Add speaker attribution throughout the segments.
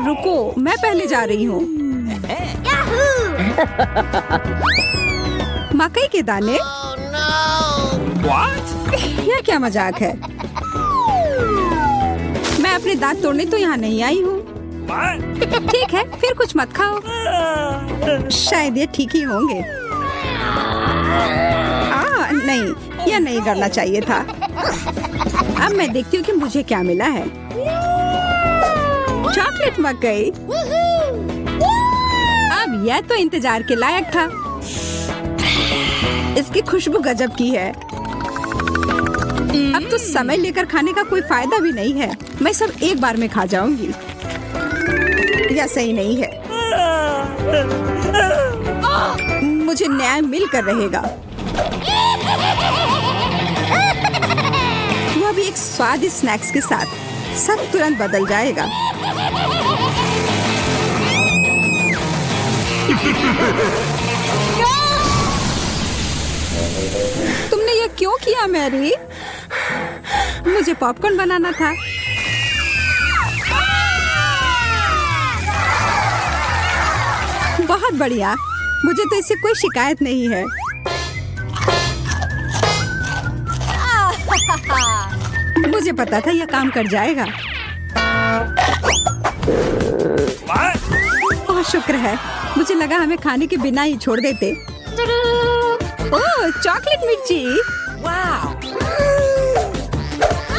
Speaker 1: रुको, मैं पहले जा रही हूँ। मकई के दाने? यह क्या मजाक है? मैं अपने दांत तोड़ने तो यहाँ नहीं आई हूँ। ठीक है, फिर कुछ मत खाओ। शायद ये ठीक ही होंगे। नहीं, यह नहीं करना चाहिए था। अब मैं देखती हूँ कि मुझे क्या मिला है। चॉकलेट मकई। अब यह तो इंतजार के लायक था। इसकी खुशबू गजब की है। अब तो समय लेकर खाने का कोई फायदा भी नहीं है। मैं सब एक बार में खा जाऊंगी। यह सही नहीं है। मुझे न्याय मिलकर रहेगा। वह भी एक स्वादिष्ट स्नैक्स के साथ। सब तुरंत बदल जाएगा। तुमने ये क्यों किया मैरी? मुझे पॉपकॉर्न बनाना था। बहुत बढ़िया। मुझे तो इससे कोई शिकायत नहीं है। मुझे पता था यह काम कर जाएगा। ओह, शुक्र है। मुझे लगा हमें खाने के बिना ही छोड़ देते। ओह, चॉकलेट मिर्ची।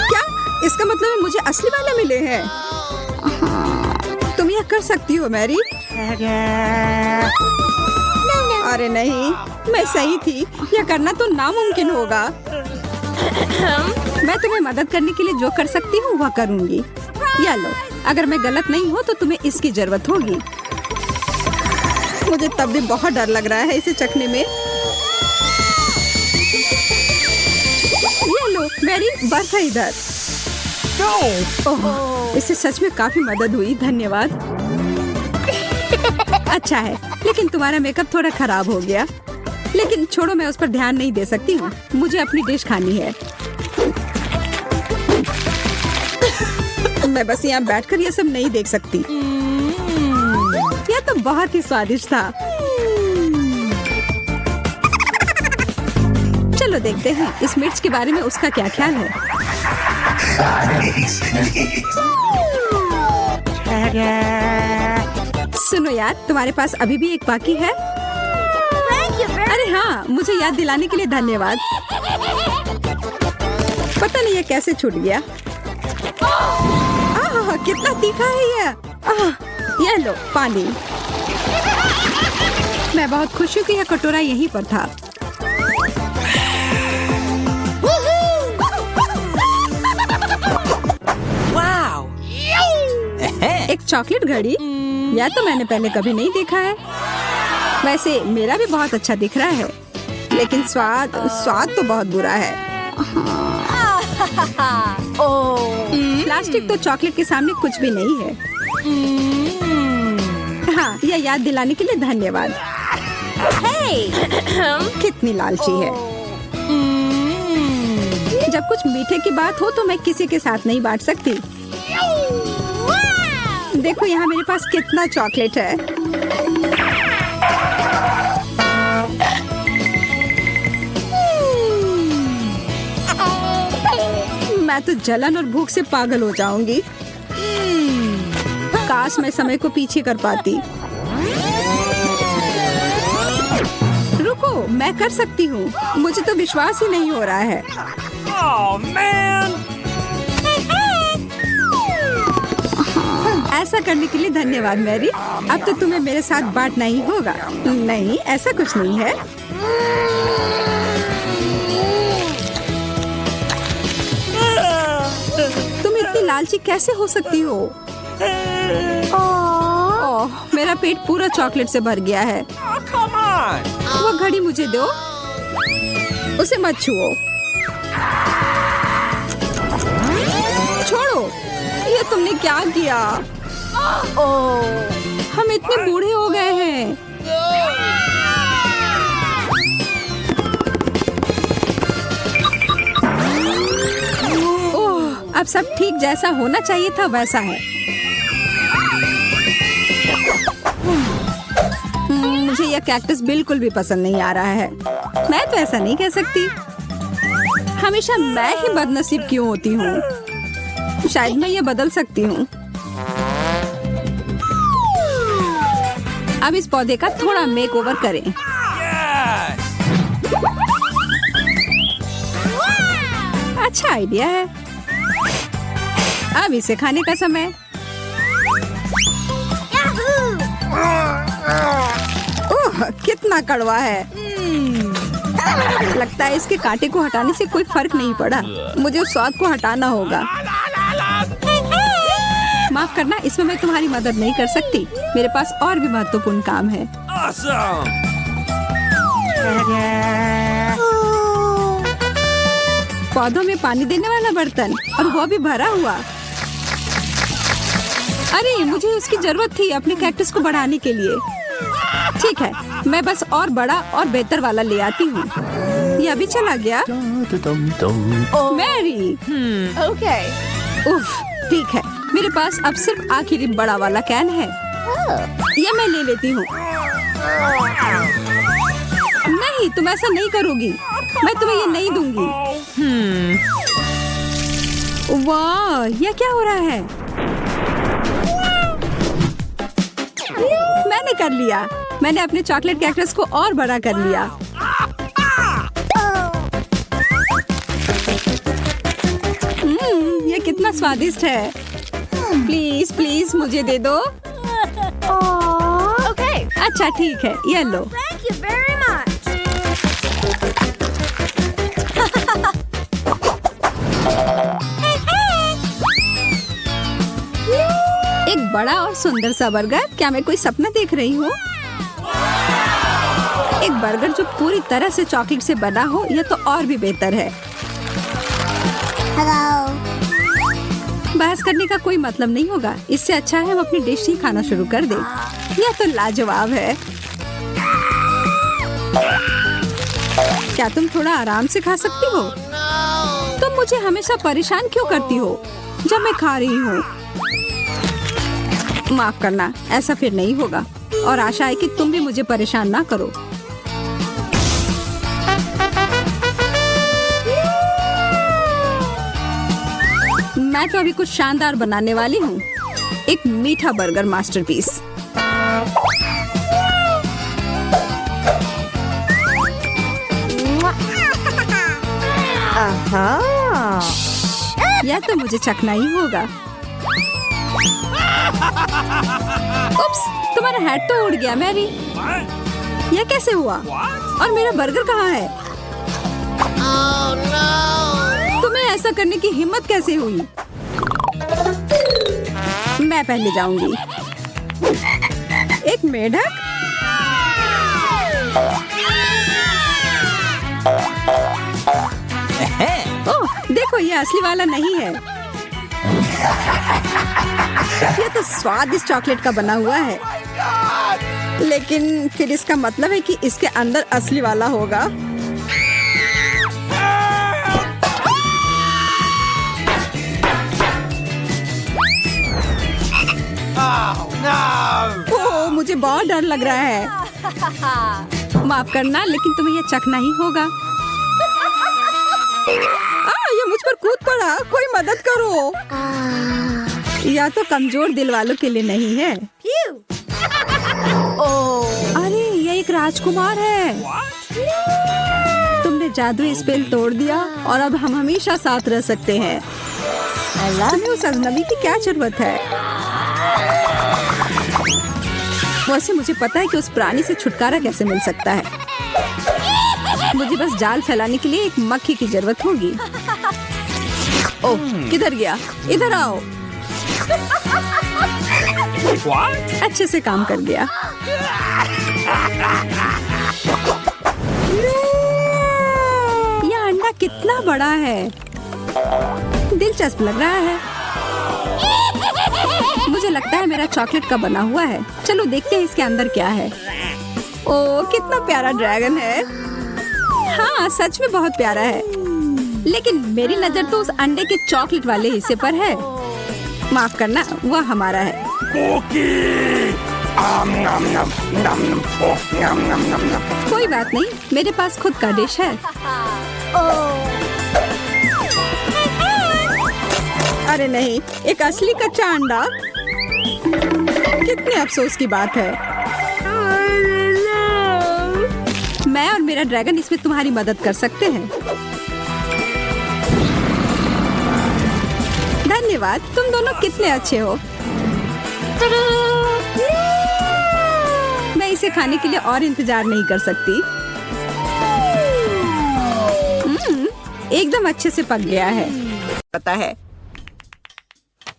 Speaker 1: क्या? इसका मतलब है मुझे असली वाले मिले हैं। तुम यह कर सकती हो मैरी। अरे नहीं, मैं सही थी। यह करना तो नामुमकिन होगा। मैं तुम्हें मदद करने के लिए जो कर सकती हूँ वह करूँगी। या लो, अगर मैं गलत नहीं हूँ तो तुम्हें इसकी जरूरत होगी। मुझे तब भी बहुत डर लग रहा है इसे चखने में। ये लो, मेरी बर्फ है इधर। ओह, इससे सच में काफी मदद हुई। धन्यवाद। अच्छा है, लेकिन तुम्हारा मेकअप थोड़ा खराब हो गया। लेकिन छोड़ो, मैं उस पर ध्यान नहीं दे सकती हूँ। मुझे अपनी डिश खानी है। मैं बस यहाँ बैठकर ये सब नहीं देख सकती। यह तो बहुत ही स्वादिष्ट था। चलो देखते हैं इस मिर्च के बारे में उसका क्या ख्याल है। सुनो यार, तुम्हारे पास अभी भी एक बाकी है? अरे हाँ, मुझे याद दिलाने के लिए धन्यवाद। पता नहीं ये कैसे छूट गया। कितना तीखा है ये लो पानी। मैं बहुत खुश हूँ कि यह कटोरा यहीं पर था। एक चॉकलेट घड़ी? या तो मैंने पहले कभी नहीं देखा है। वैसे मेरा भी बहुत अच्छा दिख रहा है, लेकिन स्वाद तो बहुत बुरा है। प्लास्टिक तो चॉकलेट के सामने कुछ भी नहीं है। हाँ, यह याद दिलाने के लिए धन्यवाद। कितनी लालची है। जब कुछ मीठे की बात हो तो मैं किसी के साथ नहीं बांट सकती। देखो यहाँ मेरे पास कितना चॉकलेट है। मैं तो जलन और भूख से पागल हो जाऊंगी। काश मैं समय को पीछे कर पाती। रुको, मैं कर सकती हूँ। मुझे तो विश्वास ही नहीं हो रहा है। ऐसा करने के लिए धन्यवाद मैरी। अब तो तुम्हें मेरे साथ बांटना ही होगा। नहीं, ऐसा कुछ नहीं है। तुम इतनी लालची कैसे हो सकती हो? ओह, मेरा पेट पूरा चॉकलेट से भर गया है। वो घड़ी मुझे दो। उसे मत छुओ। छोड़ो, ये तुमने क्या किया? हम इतने बूढ़े हो गए हैं। ओह, अब सब ठीक जैसा होना चाहिए था वैसा है। मुझे यह कैक्टस बिल्कुल भी पसंद नहीं आ रहा है। मैं तो ऐसा नहीं कह सकती। हमेशा मैं ही बदनसीब क्यों होती हूँ? शायद मैं ये बदल सकती हूँ। अब इस पौधे का थोड़ा मेकओवर करें। अच्छा आइडिया है। अब इसे खाने का समय। ओह, कितना कड़वा है। लगता है इसके कांटे को हटाने से कोई फर्क नहीं पड़ा। मुझे उस स्वाद को हटाना होगा। माफ करना, इसमें मैं तुम्हारी मदद नहीं कर सकती। मेरे पास और भी महत्वपूर्ण काम है। पौधों में पानी देने वाला बर्तन, और वो भी भरा हुआ। अरे, मुझे उसकी जरूरत थी अपने कैक्टस को बढ़ाने के लिए। ठीक है, मैं बस और बड़ा और बेहतर वाला ले आती हूँ। ये अभी चला गया। मैरी।
Speaker 2: Okay.
Speaker 1: उफ, ठीक है, मेरे पास अब सिर्फ आखिरी बड़ा वाला कैन है। ये मैं ले लेती हूँ। नहीं, तुम ऐसा नहीं करोगी। मैं तुम्हें ये नहीं दूंगी। वाह, ये क्या हो रहा है? मैंने कर लिया। मैंने अपने चॉकलेट कैक्टस को और बड़ा कर लिया। ये कितना स्वादिष्ट है। प्लीज प्लीज मुझे दे दो।
Speaker 2: Okay.
Speaker 1: अच्छा ठीक है, ये लो।
Speaker 2: Thank you very much.
Speaker 1: एक बड़ा और सुंदर सा बर्गर। क्या मैं कोई सपना देख रही हूँ? एक बर्गर जो पूरी तरह से चॉकलेट से बना हो, यह तो और भी बेहतर है।
Speaker 2: Hello.
Speaker 1: बहस करने का कोई मतलब नहीं होगा। इससे अच्छा है हम अपनी डिश ही खाना शुरू कर दें। यह तो लाजवाब है। क्या तुम थोड़ा आराम से खा सकती हो? तुम मुझे हमेशा परेशान क्यों करती हो जब मैं खा रही हूँ? माफ करना, ऐसा फिर नहीं होगा। और आशा है कि तुम भी मुझे परेशान ना करो। मैं तो अभी कुछ शानदार बनाने वाली हूँ। एक मीठा बर्गर मास्टरपीस। यह तो मुझे चखना ही होगा। उप्स, तुम्हारा हैट तो उड़ गया मैरी। यह कैसे हुआ? और मेरा बर्गर कहाँ है? तुम्हें ऐसा करने की हिम्मत कैसे हुई? मैं पहले जाऊंगी। एक मेढक? ओह, देखो, ये असली वाला नहीं है। ये तो स्वादिष्ट चॉकलेट का बना हुआ है। लेकिन फिर इसका मतलब है कि इसके अंदर असली वाला होगा। ओह, मुझे बहुत डर लग रहा है। माफ करना, लेकिन तुम्हें यह चखना ही होगा। ये मुझ पर कूद पड़ा। कोई मदद करो। या तो कमजोर दिल वालों के लिए नहीं है। अरे, ये एक राजकुमार है। तुमने जादुई स्पेल तोड़ दिया और अब हम हमेशा साथ रह सकते हैं। तुम्हें उस अजनबी की क्या जरूरत है? वैसे मुझे पता है कि उस प्राणी से छुटकारा कैसे मिल सकता है। मुझे बस जाल फैलाने के लिए एक मक्खी की जरूरत होगी। ओह, किधर गया? इधर आओ। अच्छे से काम कर गया। यह अंडा कितना बड़ा है। दिलचस्प लग रहा है। मुझे लगता है मेरा चॉकलेट का बना हुआ है। चलो देखते हैं इसके अंदर क्या है। ओह, कितना प्यारा ड्रैगन है। हाँ, सच में बहुत प्यारा है। लेकिन मेरी नजर तो उस अंडे के चॉकलेट वाले हिस्से पर है। माफ करना, वह हमारा है। कोई बात नहीं, मेरे पास खुद का डिश है। अरे नहीं, एक असली कच्चा अंडा। कितने अफसोस की बात है। मैं और मेरा ड्रैगन इसमें तुम्हारी मदद कर सकते हैं। धन्यवाद, तुम दोनों कितने अच्छे हो। मैं इसे खाने के लिए और इंतजार नहीं कर सकती। एकदम अच्छे से पक गया है। पता है,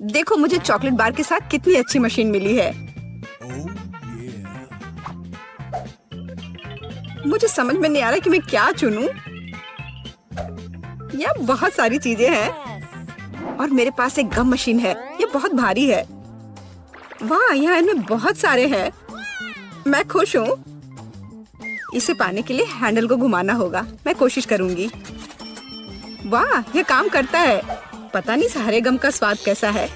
Speaker 1: देखो मुझे चॉकलेट बार के साथ कितनी अच्छी मशीन मिली है। मुझे समझ में नहीं आ रहा कि मैं क्या चुनूं। यह बहुत सारी चीजें हैं और मेरे पास एक गम मशीन है। ये बहुत भारी है। वाह, यहाँ इनमें बहुत सारे हैं। मैं खुश हूँ। इसे पाने के लिए हैंडल को घुमाना होगा। मैं कोशिश करूंगी। वाह, यह काम करता है। पता नहीं हरे गम का स्वाद कैसा है।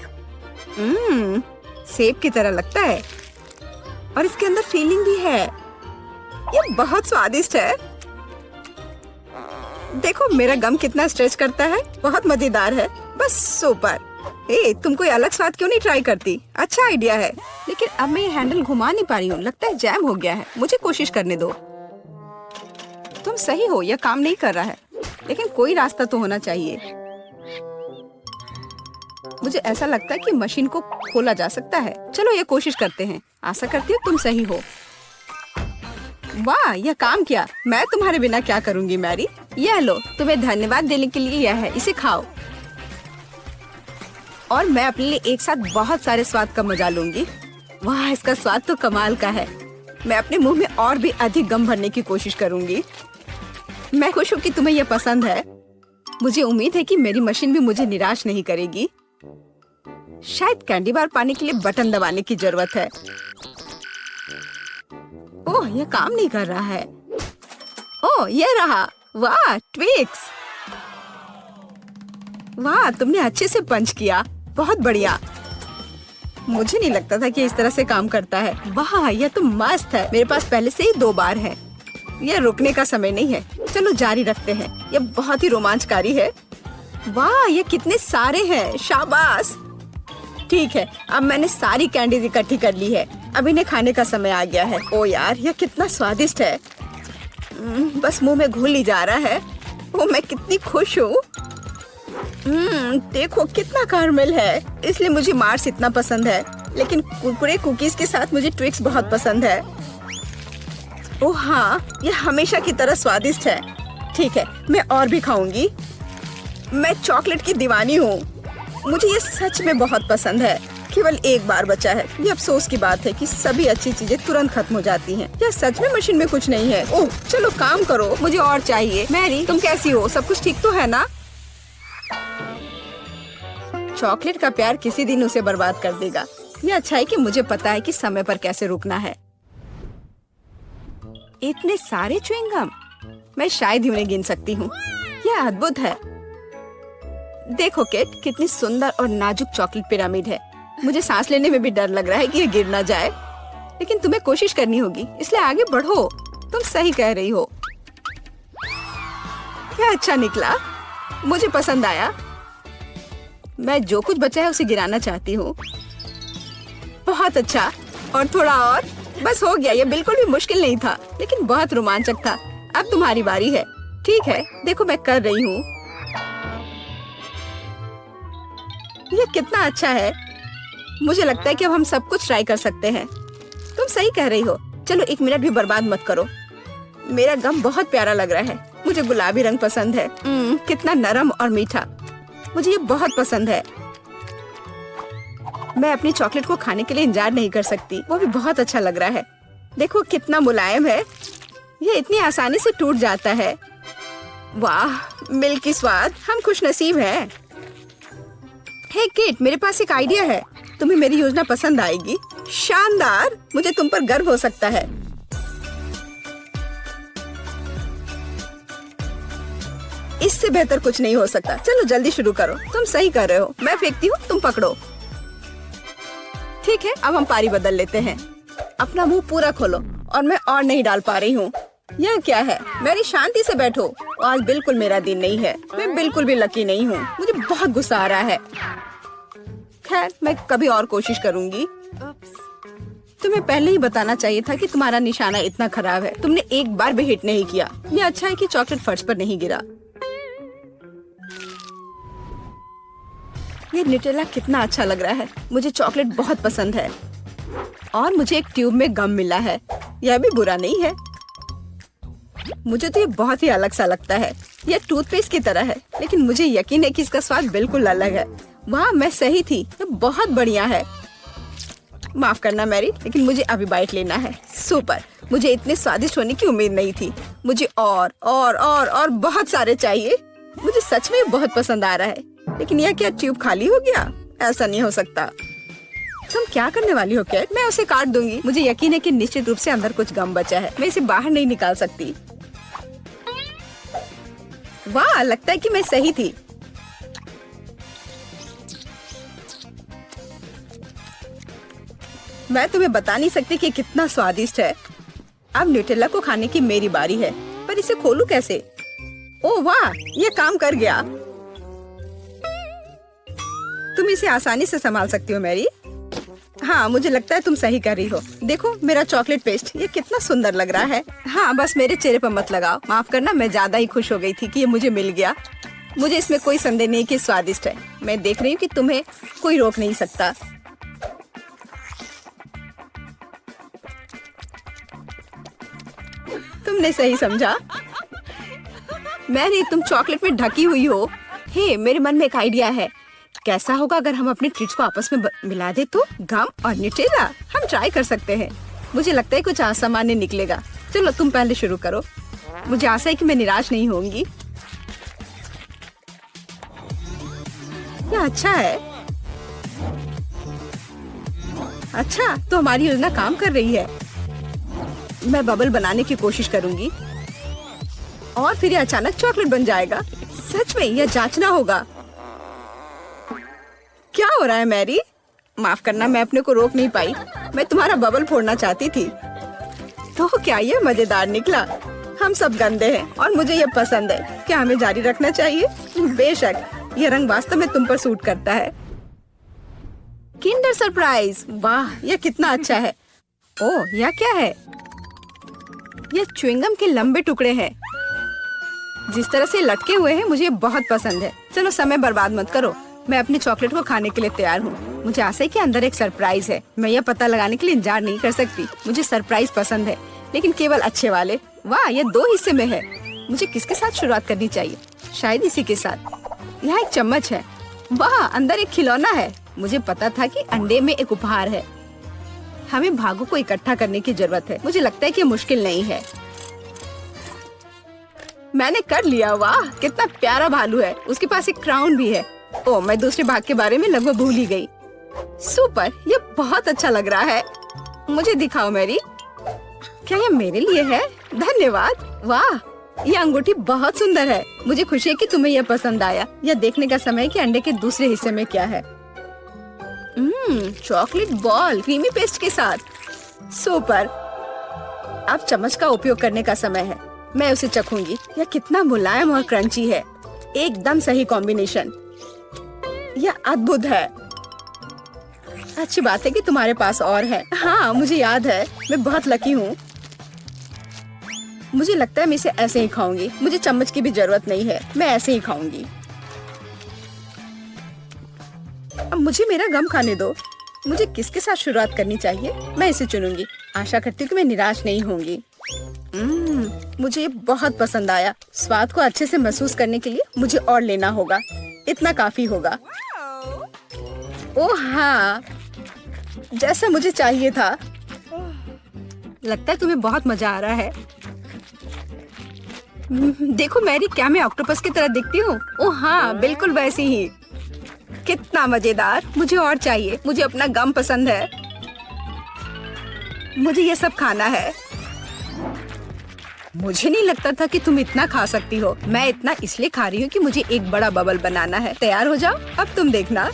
Speaker 1: सेब की तरह लगता है और इसके अंदर फीलिंग भी है। ये बहुत स्वादिष्ट है। देखो मेरा गम कितना स्ट्रेच करता है। बहुत मजेदार है। बस सुपर। तुम कोई अलग स्वाद क्यों नहीं ट्राई करती? अच्छा आइडिया है, लेकिन अब मैं ये हैंडल घुमा नहीं पा रही हूँ। लगता है जैम हो गया है। मुझे कोशिश करने दो। तुम सही हो, यह काम नहीं कर रहा है, लेकिन कोई रास्ता तो होना चाहिए। मुझे ऐसा लगता है कि मशीन को खोला जा सकता है। चलो ये कोशिश करते हैं। आशा करती हूँ तुम सही हो। वाह, यह काम किया। मैं तुम्हारे बिना क्या करूँगी मैरी। यह लो, तुम्हें धन्यवाद देने के लिए यह है। इसे खाओ और मैं अपने लिए एक साथ बहुत सारे स्वाद का मजा लूंगी। वाह, इसका स्वाद तो कमाल का है। मैं अपने मुंह में और भी अधिक गम भरने की कोशिश करूंगी। मैं खुश हूँ कि तुम्हें यह पसंद है। मुझे उम्मीद है कि मेरी मशीन भी मुझे निराश नहीं करेगी। शायद कैंडी बार पाने के लिए बटन दबाने की जरूरत है। ओह, यह काम नहीं कर रहा है। ओह, यह रहा। वाह, ट्विक्स। वाह, तुमने अच्छे से पंच किया। बहुत बढ़िया। मुझे नहीं लगता था कि इस तरह से काम करता है। वाह, यह तो मस्त है। मेरे पास पहले से ही 2 बार है। यह रुकने का समय नहीं है। चलो जारी रखते हैं। यह बहुत ही रोमांचकारी है। वाह, ये कितने सारे हैं। शाबाश। ठीक है, अब मैंने सारी कैंडीज इकट्ठी कर ली है। अब इन्हें खाने का समय आ गया है। ओ यार, यह कितना स्वादिष्ट है। बस मुंह में घुल ही जा रहा है। ओ, मैं कितनी खुश हूँ। देखो कितना कैरमल है। इसलिए मुझे मार्स इतना पसंद है, लेकिन कुरकुरे कुकीज के साथ मुझे ट्विक्स बहुत पसंद है। ओह हाँ, यह हमेशा की तरह स्वादिष्ट है। ठीक है, मैं और भी खाऊंगी। मैं चॉकलेट की दीवानी हूँ। मुझे ये सच में बहुत पसंद है। केवल एक बार बचा है। ये अफसोस की बात है कि सभी अच्छी चीजें तुरंत खत्म हो जाती हैं। या सच में मशीन में कुछ नहीं है। ओह, चलो काम करो, मुझे और चाहिए। मैरी, तुम कैसी हो? सब कुछ ठीक तो है ना? चॉकलेट का प्यार किसी दिन उसे बर्बाद कर देगा। ये अच्छा है कि मुझे पता है कि समय पर कैसे रुकना है। इतने सारे च्युइंगम, मैं शायद ही उन्हें गिन सकती हूँ। यह अद्भुत है। देखो किट, कितनी सुंदर और नाजुक चॉकलेट पिरामिड है। मुझे सांस लेने में भी डर लग रहा है कि ये गिर ना जाए, लेकिन तुम्हें कोशिश करनी होगी, इसलिए आगे बढ़ो। तुम सही कह रही हो। क्या अच्छा निकला, मुझे पसंद आया। मैं जो कुछ बचा है उसे गिराना चाहती हूँ। बहुत अच्छा, और थोड़ा और। बस हो गया। ये बिल्कुल भी मुश्किल नहीं था, लेकिन बहुत रोमांचक था। अब तुम्हारी बारी है। ठीक है, देखो मैं कर रही हूँ। ये कितना अच्छा है। मुझे लगता है कि अब हम सब कुछ ट्राई कर सकते हैं। तुम सही कह रही हो। चलो 1 मिनट भी बर्बाद मत करो। मेरा गम बहुत प्यारा लग रहा है। मुझे गुलाबी रंग पसंद है। कितना नरम और मीठा। मुझे ये बहुत पसंद है। मैं अपनी चॉकलेट को खाने के लिए इंतजार नहीं कर सकती। वो भी बहुत अच्छा लग रहा है। देखो कितना मुलायम है। ये इतनी आसानी से टूट जाता है। वाह, मिल्की स्वाद। हम खुशनसीब हैं। हे किट, मेरे पास एक आइडिया है। तुम्हें मेरी योजना पसंद आएगी। शानदार, मुझे तुम पर गर्व हो सकता है। इससे बेहतर कुछ नहीं हो सकता। चलो जल्दी शुरू करो। तुम सही कर रहे हो। मैं फेंकती हूँ, तुम पकड़ो। ठीक है, अब हम पारी बदल लेते हैं। अपना मुंह पूरा खोलो और मैं और नहीं डाल पा रही हूँ। यह क्या है? मेरी शांति से बैठो। आज बिल्कुल मेरा दिन नहीं है। मैं बिल्कुल भी लकी नहीं हूँ। मुझे बहुत गुस्सा आ रहा है। खैर, मैं कभी और कोशिश करूँगी। तुम्हें पहले ही बताना चाहिए था कि तुम्हारा निशाना इतना खराब है। तुमने एक बार भी हिट नहीं किया। ये अच्छा है कि चॉकलेट फर्श पर नहीं गिरा। ये न्यूटेला कितना अच्छा लग रहा है। मुझे चॉकलेट बहुत पसंद है। और मुझे एक ट्यूब में गम मिला है। यह भी बुरा नहीं है। मुझे तो ये बहुत ही अलग सा लगता है। यह टूथपेस्ट की तरह है, लेकिन मुझे यकीन है कि इसका स्वाद बिल्कुल अलग है। वाह, मैं सही थी। ये बहुत बढ़िया है। माफ करना मैरी, लेकिन मुझे अभी बाइट लेना है। सुपर। मुझे इतने स्वादिष्ट होने की उम्मीद नहीं थी। मुझे और बहुत सारे चाहिए। मुझे सच में बहुत पसंद आ रहा है। लेकिन यह क्या ट्यूब खाली हो गया? ऐसा नहीं हो सकता। तुम क्या करने वाली हो कैट? मैं उसे काट दूंगी। मुझे यकीन है कि निश्चित रूप से अंदर कुछ गम बचा है। मैं इसे बाहर नहीं निकाल सकती। वाह, लगता है कि मैं सही थी। मैं तुम्हें बता नहीं सकती कि कितना स्वादिष्ट है। अब न्यूटेला को खाने की मेरी बारी है, पर इसे खोलूं कैसे? ओह वाह, ये काम कर गया। तुम इसे आसानी से संभाल सकती हो मैरी। हाँ, मुझे लगता है तुम सही कर रही हो। देखो मेरा चॉकलेट पेस्ट, ये कितना सुंदर लग रहा है। हाँ, बस मेरे चेहरे पर मत लगाओ। माफ करना, मैं ज्यादा ही खुश हो गई थी कि ये मुझे मिल गया। मुझे इसमें कोई संदेह नहीं कि स्वादिष्ट है। मैं देख रही हूँ कि तुम्हें कोई रोक नहीं सकता। तुमने सही समझा। मैरी, तुम चॉकलेट में ढकी हुई हो। हे, मेरे मन में एक आइडिया है। कैसा होगा अगर हम अपने ट्रीट्स को आपस में मिला दे तो? गम और न्यूटेला, हम ट्राई कर सकते हैं। मुझे लगता है कुछ असामान्य निकलेगा। चलो तुम पहले शुरू करो। मुझे आशा है कि मैं निराश नहीं होंगी। यह अच्छा है। अच्छा, तो हमारी योजना काम कर रही है। मैं बबल बनाने की कोशिश करूंगी और फिर यह अचानक चॉकलेट बन जाएगा। सच में यह जांचना होगा। क्या हो रहा है मैरी? माफ करना, मैं अपने को रोक नहीं पाई। मैं तुम्हारा बबल फोड़ना चाहती थी। तो क्या ये मजेदार निकला? हम सब गंदे हैं और मुझे ये पसंद है। क्या हमें जारी रखना चाहिए? बेशक, ये रंग वास्तव में तुम पर सूट करता है। Kinder surprise. वाह, यह कितना अच्छा है। ओह, यह क्या है? यह च्युइंगम के लंबे टुकड़े हैं। जिस तरह से लटके हुए हैं, मुझे बहुत पसंद है। चलो समय बर्बाद मत करो। मैं अपनी चॉकलेट को खाने के लिए तैयार हूँ। मुझे आशा है कि अंदर एक सरप्राइज है। मैं यह पता लगाने के लिए इंतजार नहीं कर सकती। मुझे सरप्राइज पसंद है, लेकिन केवल अच्छे वाले। वाह, ये 2 हिस्से में है। मुझे किसके साथ शुरुआत करनी चाहिए? शायद इसी के साथ। यहाँ एक चम्मच है। वाह, अंदर एक खिलौना है। मुझे पता था कि अंडे में एक उपहार है। हमें भागों को इकट्ठा करने की जरूरत है। मुझे लगता है कि मुश्किल नहीं है। मैंने कर लिया। वाह, कितना प्यारा भालू है। उसके पास एक क्राउन भी है। ओह, मैं दूसरे भाग के बारे में लगभग भूल ही गई। सुपर, ये बहुत अच्छा लग रहा है। मुझे दिखाओ मैरी। क्या ये मेरे लिए है? धन्यवाद। वाह, ये अंगूठी बहुत सुंदर है। मुझे खुशी है कि तुम्हें यह पसंद आया। यह देखने का समय है कि अंडे के दूसरे हिस्से में क्या है। चॉकलेट बॉल क्रीमी पेस्ट के साथ। सुपर। अब चम्मच का उपयोग करने का समय है। मैं उसे चखूंगी। यह कितना मुलायम और क्रंची है। एकदम सही कॉम्बिनेशन। यह अद्भुत है। अच्छी बात है कि तुम्हारे पास और है। हाँ, मुझे याद है। मैं बहुत लकी हूँ। मुझे लगता है मैं इसे ऐसे ही खाऊंगी। मुझे चम्मच की भी जरूरत नहीं है। मैं ऐसे ही खाऊंगी। अब मुझे मेरा गम खाने दो। मुझे किसके साथ शुरुआत करनी चाहिए? मैं इसे चुनूंगी। आशा करती हूँ कि मैं निराश नहीं होंगी। मुझे ये बहुत पसंद आया। स्वाद को अच्छे से महसूस करने के लिए मुझे और लेना होगा। इतना काफी होगा। ओह हाँ, जैसा मुझे चाहिए था। लगता है तुम्हें बहुत मजा आ रहा है। देखो मैरी, क्या मैं ऑक्टोपस की तरह दिखती हूँ? ओह हाँ, बिल्कुल वैसी ही। कितना मजेदार। मुझे और चाहिए। मुझे अपना गम पसंद है। मुझे ये सब खाना है। मुझे नहीं लगता था कि तुम इतना खा सकती हो। मैं इतना इसलिए खा रही हूँ कि मुझे एक बड़ा बबल बनाना है। तैयार हो जाओ, अब तुम देखना।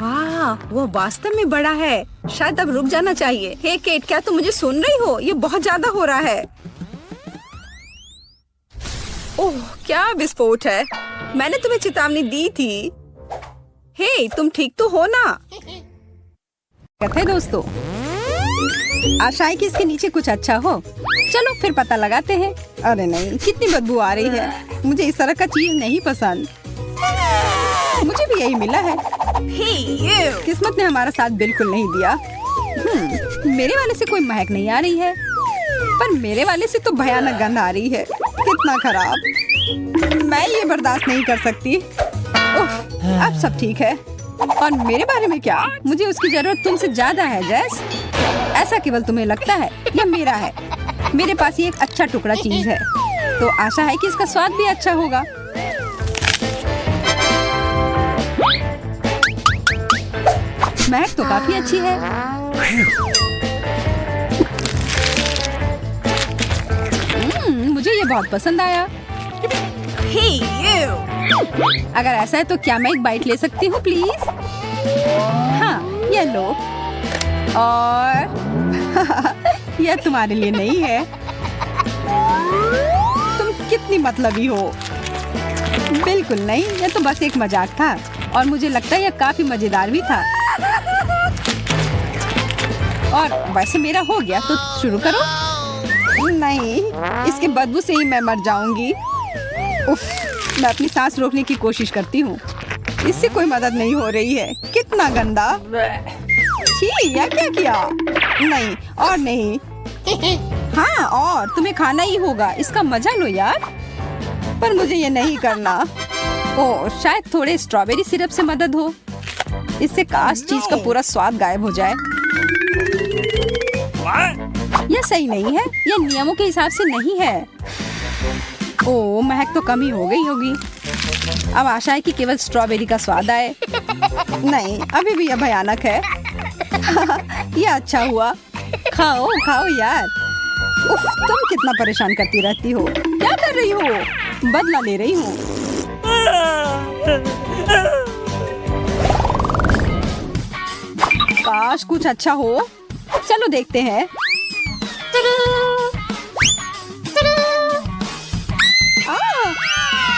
Speaker 1: हाँ, वो वास्तव में बड़ा है। शायद अब रुक जाना चाहिए। हे केट, क्या तुम मुझे सुन रही हो? ये बहुत ज्यादा हो रहा है। ओह, क्या विस्फोट है। मैंने तुम्हें चेतावनी दी थी। हे, तुम ठीक तो हो ना? कहते हैं दोस्तों, आशा है कि इसके नीचे कुछ अच्छा हो। चलो फिर पता लगाते हैं। अरे नहीं, कितनी बदबू आ रही है। मुझे इस तरह का चीज नहीं पसंद। मुझे भी यही मिला है। किस्मत ने हमारा साथ बिल्कुल नहीं दिया। मेरे वाले से कोई महक नहीं आ रही है, पर मेरे वाले से तो भयानक गंध आ रही है। कितना खराब। मैं ये बर्दाश्त नहीं कर सकती। उफ, अब सब ठीक है। और मेरे बारे में क्या? मुझे उसकी जरूरत तुमसे ज्यादा है जैस। ऐसा केवल तुम्हें लगता है या मेरा है? मेरे पास ये एक अच्छा टुकड़ा चीज है, तो आशा है कि इसका स्वाद भी अच्छा होगा। महक तो काफी अच्छी है। मुझे ये बहुत पसंद आया।
Speaker 2: Hey, you!
Speaker 1: अगर ऐसा है तो क्या मैं एक बाइट ले सकती हूँ प्लीज? हाँ, ये लो। और यह तुम्हारे लिए नहीं है। तुम कितनी मतलबी हो। बिल्कुल नहीं, यह तो बस एक मजाक था और मुझे लगता है यह काफी मजेदार भी था। और वैसे मेरा हो गया, तो शुरू करो। नहीं, इसके बदबू से ही मैं मर जाऊंगी। उफ, मैं अपनी सांस रोकने की कोशिश करती हूँ। इससे कोई मदद नहीं हो रही है। कितना गंदा। छी, यह क्या किया? नहीं और नहीं। हाँ, और तुम्हें खाना ही होगा। इसका मजा लो यार। पर मुझे ये नहीं करना। ओह, शायद थोड़े स्ट्रॉबेरी सिरप से मदद हो। इससे काश चीज का पूरा स्वाद गायब हो जाए। यह सही नहीं है। यह नियमों के हिसाब से नहीं है। ओह, महक तो कम ही हो गई होगी। अब आशा है कि केवल स्ट्रॉबेरी का स्वाद आए। नहीं, अभी भी यह भयानक है। यह अच्छा हुआ। खाओ खाओ यार। उफ, तुम कितना परेशान करती रहती हो। क्या कर रही हो? बदला ले रही हूँ। काश कुछ अच्छा हो। चलो देखते हैं।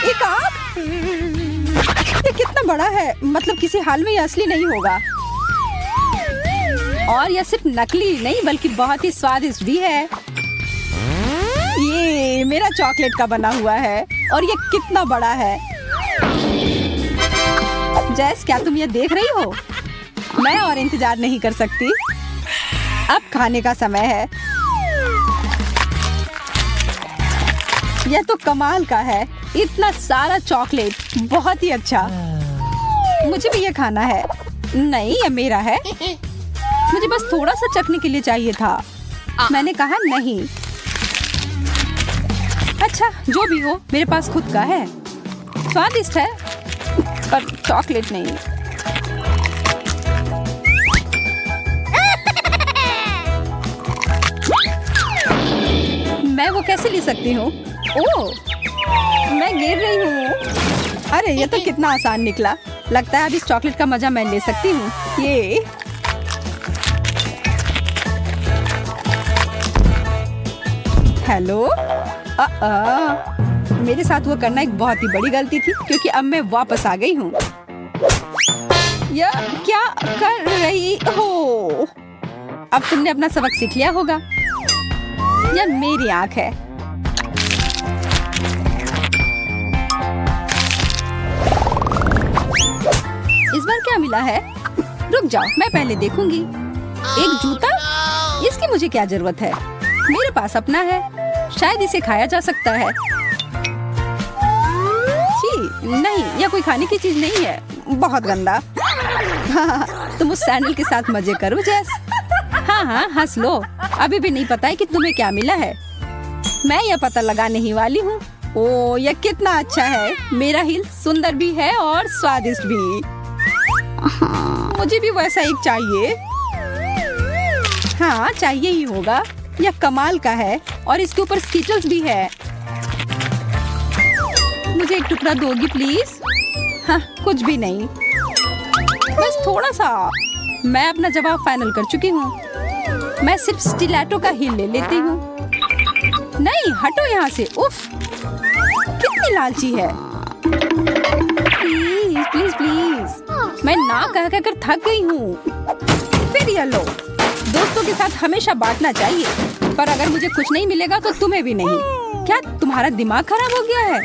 Speaker 1: एक आँख। ये कितना बड़ा है। मतलब किसी हाल में ये असली नहीं होगा। और यह सिर्फ नकली नहीं बल्कि बहुत ही स्वादिष्ट भी है। ये मेरा चॉकलेट का बना हुआ है और ये कितना बड़ा है। जैस, क्या तुम ये देख रही हो? मैं और इंतजार नहीं कर सकती। अब खाने का समय है। यह तो कमाल का है। इतना सारा चॉकलेट, बहुत ही अच्छा। मुझे भी ये खाना है। नहीं, ये मेरा है। मुझे बस थोड़ा सा चखने के लिए चाहिए था। मैंने कहा नहीं। अच्छा, जो भी हो, मेरे पास खुद का है। स्वादिष्ट है, पर चॉकलेट नहीं। मैं वो कैसे ले सकती हूँ? ओह, मैं गिर रही हूँ। अरे ये तो कितना आसान निकला। लगता है अब इस चॉकलेट का मजा मैं ले सकती हूँ। ये हेलो। मेरे साथ वो करना एक बहुत ही बड़ी गलती थी, क्योंकि अब मैं वापस आ गई हूँ। यह क्या कर रही हो? अब तुमने अपना सबक सीख लिया होगा। यह मेरी आँख है। इस बार क्या मिला है? रुक जाओ, मैं पहले देखूंगी। एक जूता? इसकी मुझे क्या जरूरत है? मेरे पास अपना है। शायद इसे खाया जा सकता है। छी, नहीं, यह कोई खाने की चीज नहीं है। बहुत गंदा। तुम उस सैंडल के साथ मजे करो जैस। हाँ हाँ, हंस लो। अभी भी नहीं पता है कि तुम्हें क्या मिला है। मैं यह पता लगाने ही वाली हूँ। ओह, यह कितना अच्छा है। मेरा हिल सुंदर भी है और स्वादिष्ट भी। मुझे भी वैसा एक चाहिए। हाँ, चाहिए ही होगा। यह कमाल का है और इसके ऊपर स्कीटल्स भी है। मुझे एक टुकड़ा दोगी प्लीज? हाँ, कुछ भी नहीं। बस थोड़ा सा। मैं अपना जवाब फाइनल कर चुकी हूँ। मैं सिर्फ स्टिलेटो का ही ले लेती हूँ। नहीं, हटो यहाँ से। उफ, कितनी लालची है। प्लीज प्लीज प्लीज, मैं ना कह कर थक गई हूँ। फिर ये लो। दोस्तों के साथ हमेशा बांटना चाहिए, पर अगर मुझे कुछ नहीं मिलेगा तो तुम्हें भी नहीं। क्या तुम्हारा दिमाग खराब हो गया है?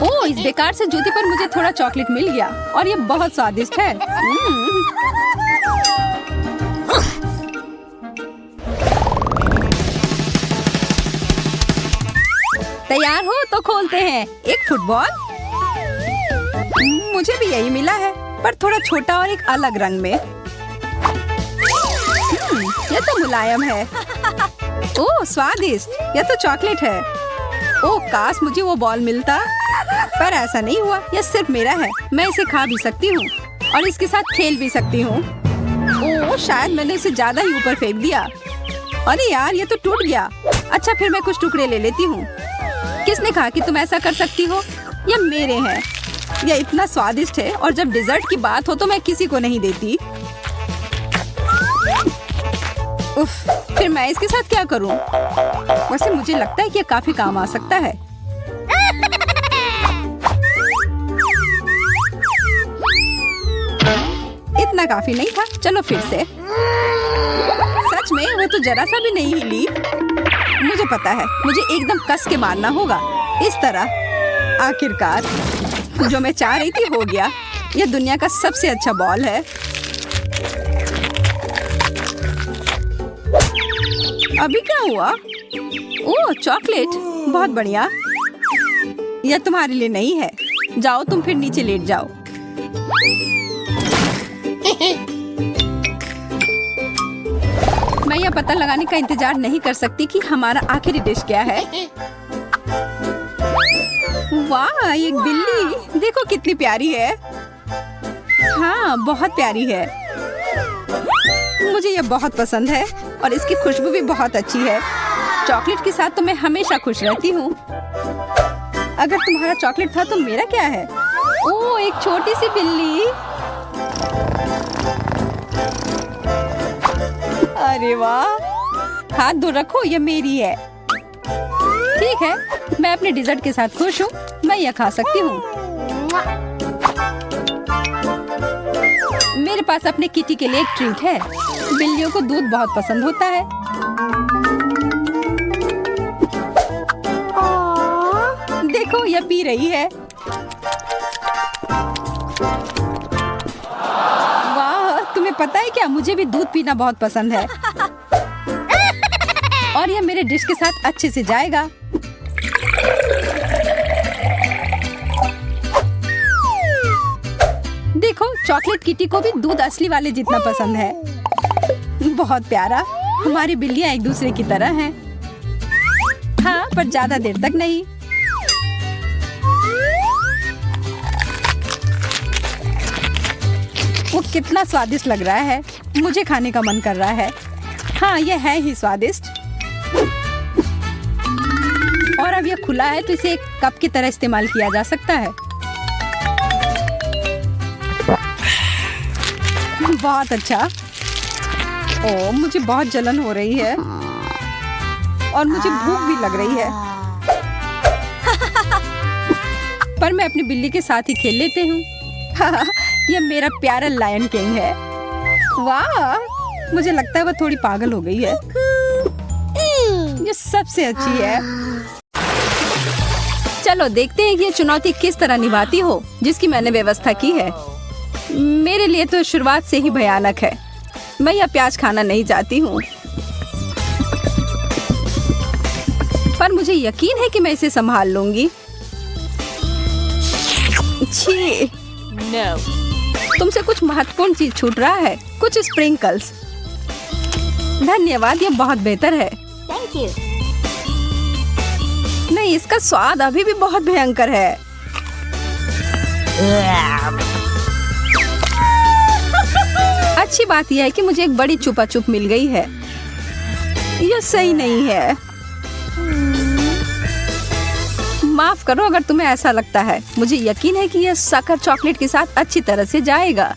Speaker 1: ओह, इस बेकार से जूते पर मुझे थोड़ा चॉकलेट मिल गया और ये बहुत स्वादिष्ट है। तैयार हो तो खोलते हैं। एक फुटबॉल। मुझे भी यही मिला है, पर थोड़ा छोटा और एक अलग रंग में। यह तो मुलायम है। ओह स्वादिष्ट, यह तो चॉकलेट है। ओह काश मुझे वो बॉल मिलता, पर ऐसा नहीं हुआ। यह सिर्फ मेरा है। मैं इसे खा भी सकती हूँ और इसके साथ खेल भी सकती हूँ। ओह शायद मैंने इसे ज्यादा ही ऊपर फेंक दिया। अरे यार, ये तो टूट गया। अच्छा, फिर मैं कुछ टुकड़े ले लेती हूँ। किसने कहा कि तुम ऐसा कर सकती हो? ये मेरे हैं। यह इतना स्वादिष्ट है और जब डिजर्ट की बात हो तो मैं किसी को नहीं देती। उफ, फिर मैं इसके साथ क्या करूं? वैसे मुझे लगता है कि यह काफी काम आ सकता है। इतना काफी नहीं था। चलो फिर से। सच में वो तो जरा सा भी नहीं हिली। मुझे पता है, मुझे एकदम कस के मारना होगा। इस तरह। आखिरकार जो मैं चाह रही थी हो गया। यह दुनिया का सबसे अच्छा बॉल है। अभी क्या हुआ? ओह चॉकलेट, बहुत बढ़िया। यह तुम्हारे लिए नहीं है। जाओ तुम फिर नीचे लेट जाओ। मैं यह पता लगाने का इंतजार नहीं कर सकती कि हमारा आखिरी डिश क्या है। वाह, एक बिल्ली। देखो कितनी प्यारी है। हाँ, बहुत प्यारी है। मुझे यह बहुत पसंद है और इसकी खुशबू भी बहुत अच्छी है। चॉकलेट के साथ तो मैं हमेशा खुश रहती हूँ। अगर तुम्हारा चॉकलेट था तो मेरा क्या है? ओह, एक छोटी सी बिल्ली। अरे वाह, हाथ दूर रखो, ये मेरी है। ठीक है, मैं अपने डिजर्ट के साथ खुश हूँ। मैं यह खा सकती हूँ। मेरे पास अपने किटी के लिए एक ट्रीट है। बिल्लियों को दूध बहुत पसंद होता है। देखो, यह पी रही है। वाह, तुम्हें पता है क्या, मुझे भी दूध पीना बहुत पसंद है। और यह मेरे डिश के साथ अच्छे से जाएगा। देखो, चॉकलेट किटी को भी दूध असली वाले जितना पसंद है। बहुत प्यारा। हमारी बिल्लियां एक दूसरे की तरह हैं। हाँ, पर ज्यादा देर तक नहीं। वो कितना स्वादिष्ट लग रहा है। मुझे खाने का मन कर रहा है। हाँ, यह है ही स्वादिष्ट। और अब यह खुला है तो इसे एक कप की तरह इस्तेमाल किया जा सकता है। बहुत अच्छा। ओह, मुझे बहुत जलन हो रही है और मुझे भूख भी लग रही है। पर मैं अपनी बिल्ली के साथ ही खेल लेती हूँ। यह मेरा प्यारा लायन किंग है। वाह, मुझे लगता है वह थोड़ी पागल हो गई है। ये सबसे अच्छी है। चलो देखते हैं कि ये चुनौती किस तरह निभाती हो जिसकी मैंने व्यवस्था की है। मेरे लिए तो शुरुआत से ही भयानक है। मैं यह प्याज खाना नहीं चाहती हूँ, पर मुझे यकीन है कि मैं इसे संभाल लूंगी। छी,
Speaker 2: No.
Speaker 1: तुमसे कुछ महत्वपूर्ण चीज छूट रहा है। कुछ स्प्रिंकल्स। धन्यवाद, यह बहुत बेहतर है।
Speaker 2: Thank you.
Speaker 1: नहीं, इसका स्वाद अभी भी बहुत भयंकर है। अच्छी बात यह है कि मुझे एक बड़ी चुपा चुप मिल गई है। यह सही नहीं है। माफ करो अगर तुम्हें ऐसा लगता है। मुझे यकीन है कि यह शक्कर चॉकलेट के साथ अच्छी तरह से जाएगा।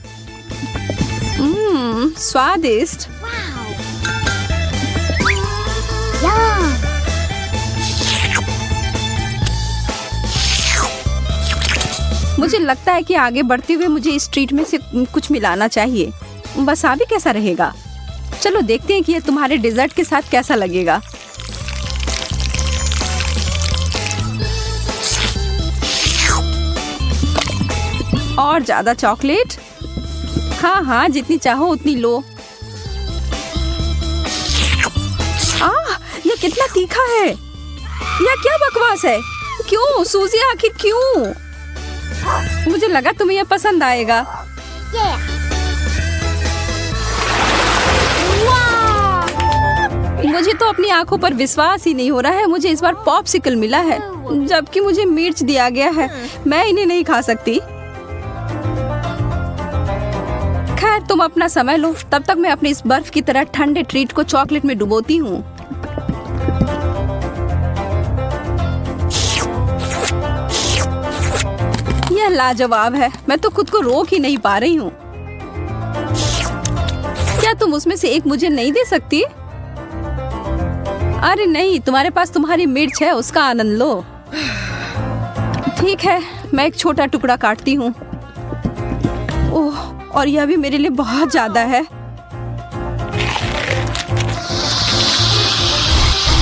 Speaker 1: स्वादिष्ट। मुझे लगता है कि आगे बढ़ते हुए मुझे इस ट्रीट में से कुछ मिलाना चाहिए। वसाबी कैसा रहेगा? चलो देखते हैं कि ये तुम्हारे डेजर्ट के साथ कैसा लगेगा। और ज्यादा चॉकलेट? हाँ हाँ, जितनी चाहो उतनी लो। ये कितना तीखा है! यह क्या बकवास है? क्यों सूजी, आखिर क्यों? मुझे लगा तुम्हें यह पसंद आएगा। मुझे तो अपनी आंखों पर विश्वास ही नहीं हो रहा है। मुझे इस बार पॉप्सिकल मिला है, जबकि मुझे मिर्च दिया गया है। मैं इन्हें नहीं खा सकती। खैर, तुम अपना समय लो, तब तक मैं अपने इस बर्फ की तरह ठंडे ट्रीट को चॉकलेट में डुबोती हूँ। यह लाजवाब है। मैं तो खुद को रोक ही नहीं पा रही हूँ। क्या तुम उसमें से एक मुझे नहीं दे सकती? अरे नहीं, तुम्हारे पास तुम्हारी मिर्च है, उसका आनंद लो। ठीक है, मैं एक छोटा टुकड़ा काटती हूँ। ओह, और यह भी मेरे लिए बहुत ज्यादा है।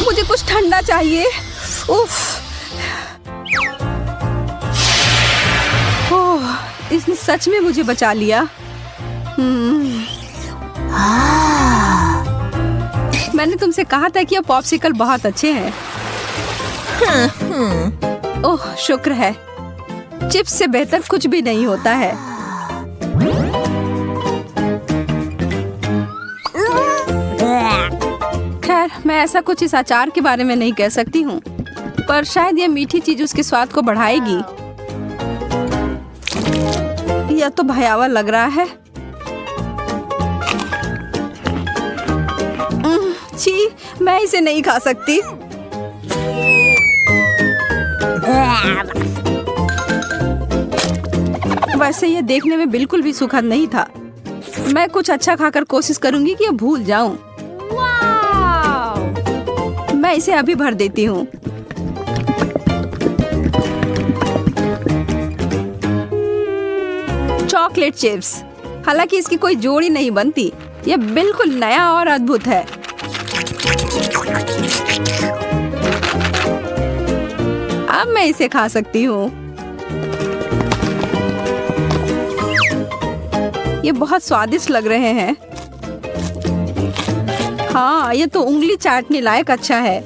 Speaker 1: मुझे कुछ ठंडा चाहिए। उफ। ओह, इसने सच में मुझे बचा लिया। मैंने तुमसे कहा था कि ये पॉप्सिकल बहुत अच्छे हैं। ओह, शुक्र है। चिप्स से बेहतर कुछ भी नहीं होता है। खैर, मैं ऐसा कुछ इस अचार के बारे में नहीं कह सकती हूँ, पर शायद यह मीठी चीज उसके स्वाद को बढ़ाएगी। यह तो भयावह लग रहा है। छी, मैं इसे नहीं खा सकती। वैसे यह देखने में बिल्कुल भी सुखद नहीं था। मैं कुछ अच्छा खाकर कोशिश करूंगी कि यह भूल जाऊं। मैं इसे अभी भर देती हूँ। Chocolate chips. हालांकि इसकी कोई जोड़ी नहीं बनती। यह बिल्कुल नया और अद्भुत है। अब मैं इसे खा सकती हूँ। ये बहुत स्वादिष्ट लग रहे हैं। हाँ, ये तो उंगली चाटने लायक अच्छा है।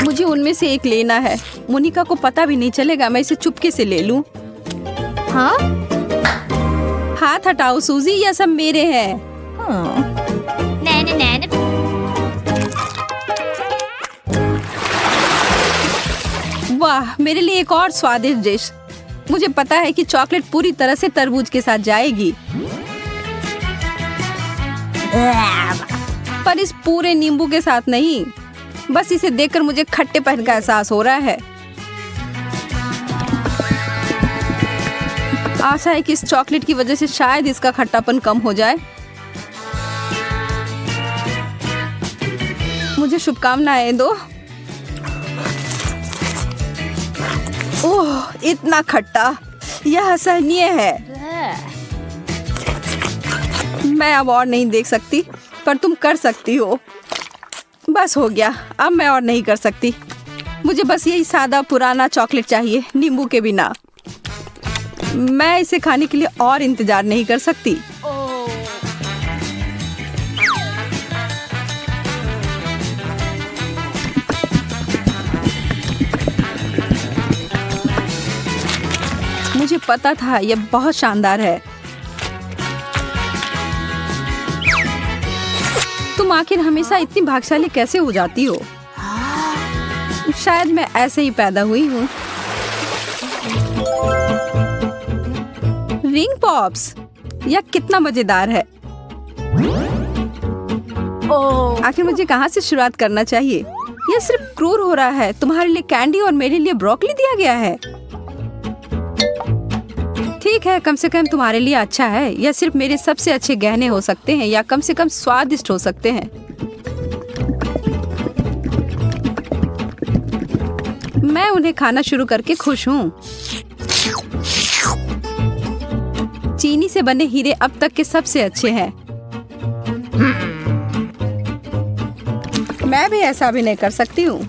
Speaker 1: मुझे उनमें से एक लेना है। मोनिका को पता भी नहीं चलेगा। मैं इसे चुपके से ले लूं। हाँ? हाथ हटाओ सूजी, यह सब मेरे हैं। वाह, मेरे लिए एक और स्वादिष्ट डिश। मुझे पता है कि चॉकलेट पूरी तरह से तरबूज के साथ जाएगी, पर इस पूरे नींबू के साथ नहीं। बस इसे देखकर मुझे खट्टेपन का एहसास हो रहा है। आशा है कि इस चॉकलेट की वजह से शायद इसका खट्टापन कम हो जाए। मुझे शुभकामनाएं दो। ओह, इतना खट्टा, यह असहनीय है। मैं अब और नहीं देख सकती, पर तुम कर सकती हो। बस हो गया, अब मैं और नहीं कर सकती। मुझे बस यही सादा पुराना चॉकलेट चाहिए, नींबू के बिना। मैं इसे खाने के लिए और इंतजार नहीं कर सकती। मुझे पता था यह बहुत शानदार है। तुम आखिर हमेशा इतनी भाग्यशाली कैसे हो जाती हो? शायद मैं ऐसे ही पैदा हुई हूँ। रिंग पॉप्स, यह कितना मजेदार है। आखिर मुझे कहाँ से शुरुआत करना चाहिए? यह सिर्फ क्रूर हो रहा है। तुम्हारे लिए कैंडी और मेरे लिए ब्रोकली दिया गया है। ठीक है, कम से कम तुम्हारे लिए अच्छा है। यह सिर्फ मेरे सबसे अच्छे गहने हो सकते हैं या कम से कम स्वादिष्ट हो सकते हैं। मैं उन्हें खाना शुरू करके खुश हूँ। चीनी से बने हीरे अब तक के सबसे अच्छे हैं। मैं भी ऐसा भी नहीं कर सकती हूँ।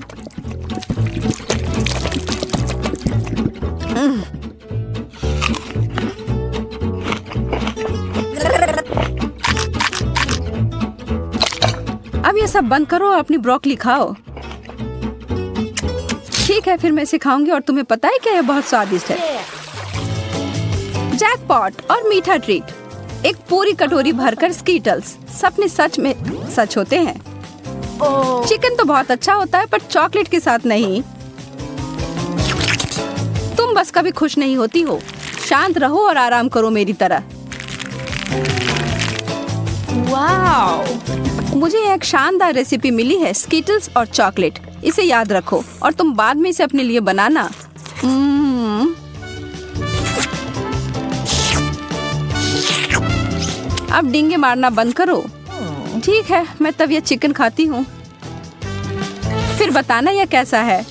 Speaker 1: अब ये सब बंद करो और अपनी ब्रोकली खाओ। ठीक है, फिर मैं इसे खाऊंगी और तुम्हें पता है क्या, यह बहुत स्वादिष्ट है। जैकपॉट और मीठा ट्रीट। एक पूरी कटोरी भरकर स्कीटल्स। सपने सच में सच होते हैं। चिकन तो बहुत अच्छा होता है पर चॉकलेट के साथ नहीं। तुम बस कभी खुश नहीं होती हो। शांत रहो और आराम करो मेरी तरह।
Speaker 2: Wow!
Speaker 1: मुझे एक शानदार रेसिपी मिली है, स्कीटल्स और चॉकलेट। इसे याद रखो और तुम बाद में इसे अपने लिए बनाना। अब डींगे मारना बंद करो। ठीक है, मैं तब यह चिकन खाती हूँ। फिर बताना यह कैसा है।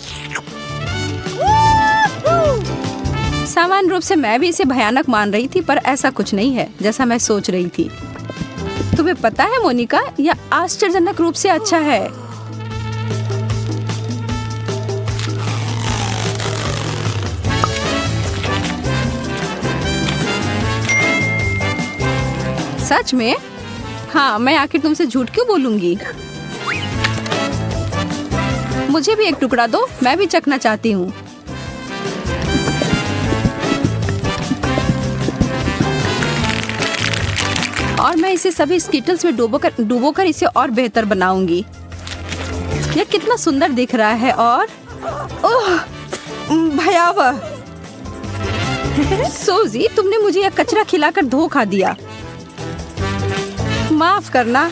Speaker 1: सामान्य रूप से मैं भी इसे भयानक मान रही थी, पर ऐसा कुछ नहीं है जैसा मैं सोच रही थी। तुम्हें पता है मोनिका, यह आश्चर्यजनक रूप से अच्छा है। सच में? हाँ, मैं आखिर तुमसे झूठ क्यों बोलूंगी। मुझे भी एक टुकड़ा दो, मैं भी चखना चाहती हूँ। और मैं इसे सभी स्कीटल्स में डुबोकर इसे और बेहतर बनाऊंगी। यह कितना सुंदर दिख रहा है और ओह, भयावह। सोजी, तुमने मुझे यह कचरा खिलाकर धोखा दिया। माफ करना।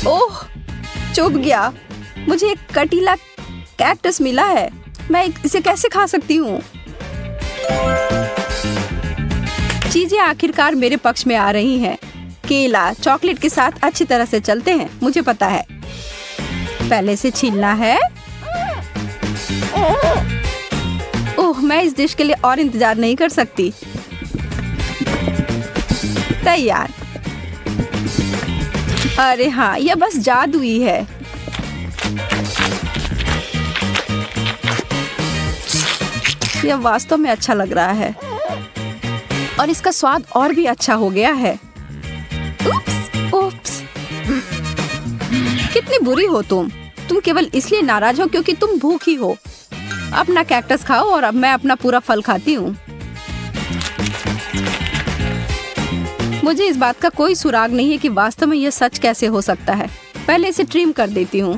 Speaker 1: ओह, चुभ गया। मुझे एक कटीला कैक्टस मिला है। मैं इसे कैसे खा सकती हूँ? चीजें आखिरकार मेरे पक्ष में आ रही हैं। केला चॉकलेट के साथ अच्छी तरह से चलते हैं, मुझे पता है। पहले से छीलना है। ओह, मैं इस डिश के लिए और इंतजार नहीं कर सकती। तैयार। अरे हाँ, यह बस जादुई है। यह वास्तव में अच्छा लग रहा है और इसका स्वाद और भी अच्छा हो गया है। उप्स। कितनी बुरी हो तुम केवल इसलिए नाराज हो क्योंकि तुम भूखी हो। अपना कैक्टस खाओ और अब मैं अपना पूरा फल खाती हूँ। मुझे इस बात का कोई सुराग नहीं है कि वास्तव में यह सच कैसे हो सकता है। पहले इसे ट्रिम कर देती हूँ।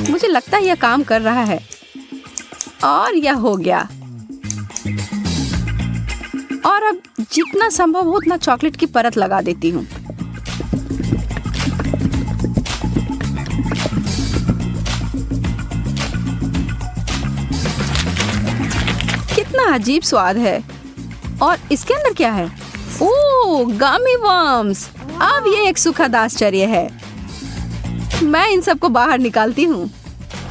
Speaker 1: मुझे लगता है यह काम कर रहा है और यह हो गया। और अब जितना संभव हो उतना चॉकलेट की परत लगा देती हूँ। कितना अजीब स्वाद है। और इसके अंदर क्या है? ओह, गमी वर्म्स। अब ये एक सुखद आश्चर्य है। मैं इन सबको बाहर निकालती हूँ।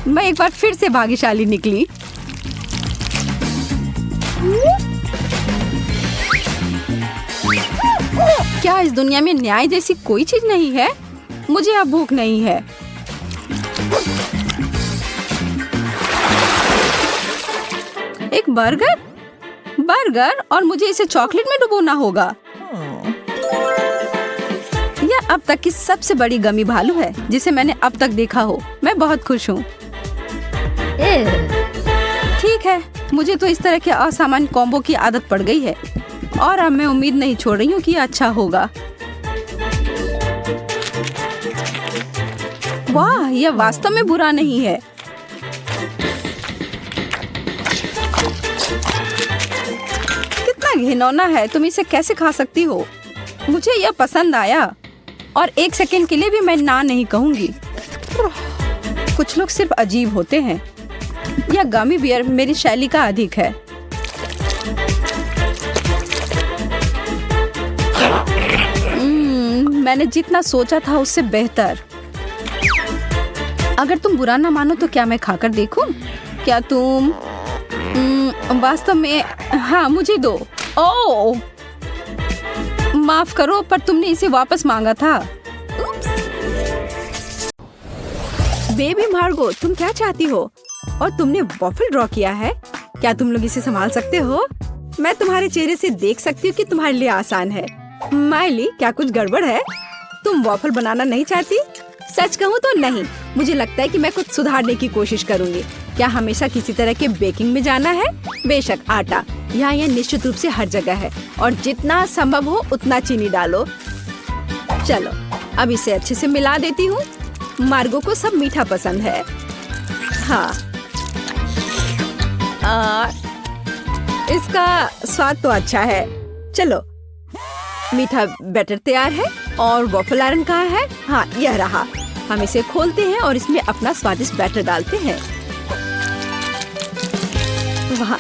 Speaker 1: मैं एक बार फिर से भाग्यशाली निकली। क्या इस दुनिया में न्याय जैसी कोई चीज नहीं है? मुझे अब भूख नहीं है। एक बर्गर और मुझे इसे चॉकलेट में डुबोना होगा। यह अब तक की सबसे बड़ी गमी भालू है जिसे मैंने अब तक देखा हो। मैं बहुत खुश हूँ। ठीक है, मुझे तो इस तरह के असामान्य कॉम्बो की आदत पड़ गई है और अब मैं उम्मीद नहीं छोड़ रही हूँ कि यह अच्छा होगा। वाह, यह वास्तव में बुरा नहीं है। कितना घिनौना है, तुम इसे कैसे खा सकती हो? मुझे यह पसंद आया और एक सेकंड के लिए भी मैं ना नहीं कहूँगी। कुछ लोग सिर्फ अजीब होते हैं। यह गमी बियर मेरी शैली का अधिक है। मैंने जितना सोचा था उससे बेहतर। अगर तुम बुरा ना मानो तो क्या मैं खाकर देखूं? क्या तुम वास्तव में? हाँ, मुझे दो। ओह, माफ करो, पर तुमने इसे वापस मांगा था। बेबी मार्गो, तुम क्या चाहती हो? और तुमने वॉफल ड्रॉ किया है? क्या तुम लोग इसे संभाल सकते हो? मैं तुम्हारे चेहरे से देख सकती हूँ कि तुम्हारे लिए आसान है। माइली, क्या कुछ गड़बड़ है? तुम वॉफल बनाना नहीं चाहती? सच कहूँ तो नहीं। मुझे लगता है कि मैं कुछ सुधारने की कोशिश करूँगी। क्या हमेशा किसी तरह के बेकिंग में जाना है? बेशक, आटा यहाँ यह निश्चित रूप से हर जगह है और जितना संभव हो उतना चीनी डालो। चलो, अब इसे अच्छे से मिला देती हूँ। मार्गो को सब मीठा पसंद है। हाँ, इसका स्वाद तो अच्छा है। चलो, मीठा बैटर तैयार है और वॉफल आयरन कहाँ है? हाँ, यह रहा। हम इसे खोलते हैं और इसमें अपना स्वादिष्ट बैटर डालते हैं। वाह,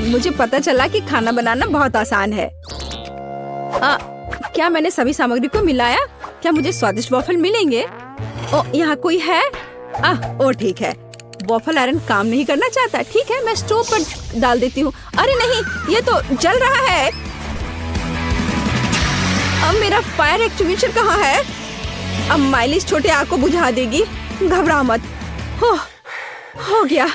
Speaker 1: मुझे पता चला कि खाना बनाना बहुत आसान है। क्या मैंने सभी सामग्री को मिलाया? क्या मुझे स्वादिष्ट वॉफल मिलेंगे? ओ, यहाँ कोई है? ओ ठीक है। वॉफल आयरन काम नहीं करना चाहता। ठीक है, मैं स्टोव पर डाल देती हूँ। अरे नहीं, ये तो जल रहा है। अब मेरा फायर एक्सटिंग्विशर कहाँ है? अब माइली इस छोटे आग को बुझा देगी। घबरा मत। हो गया।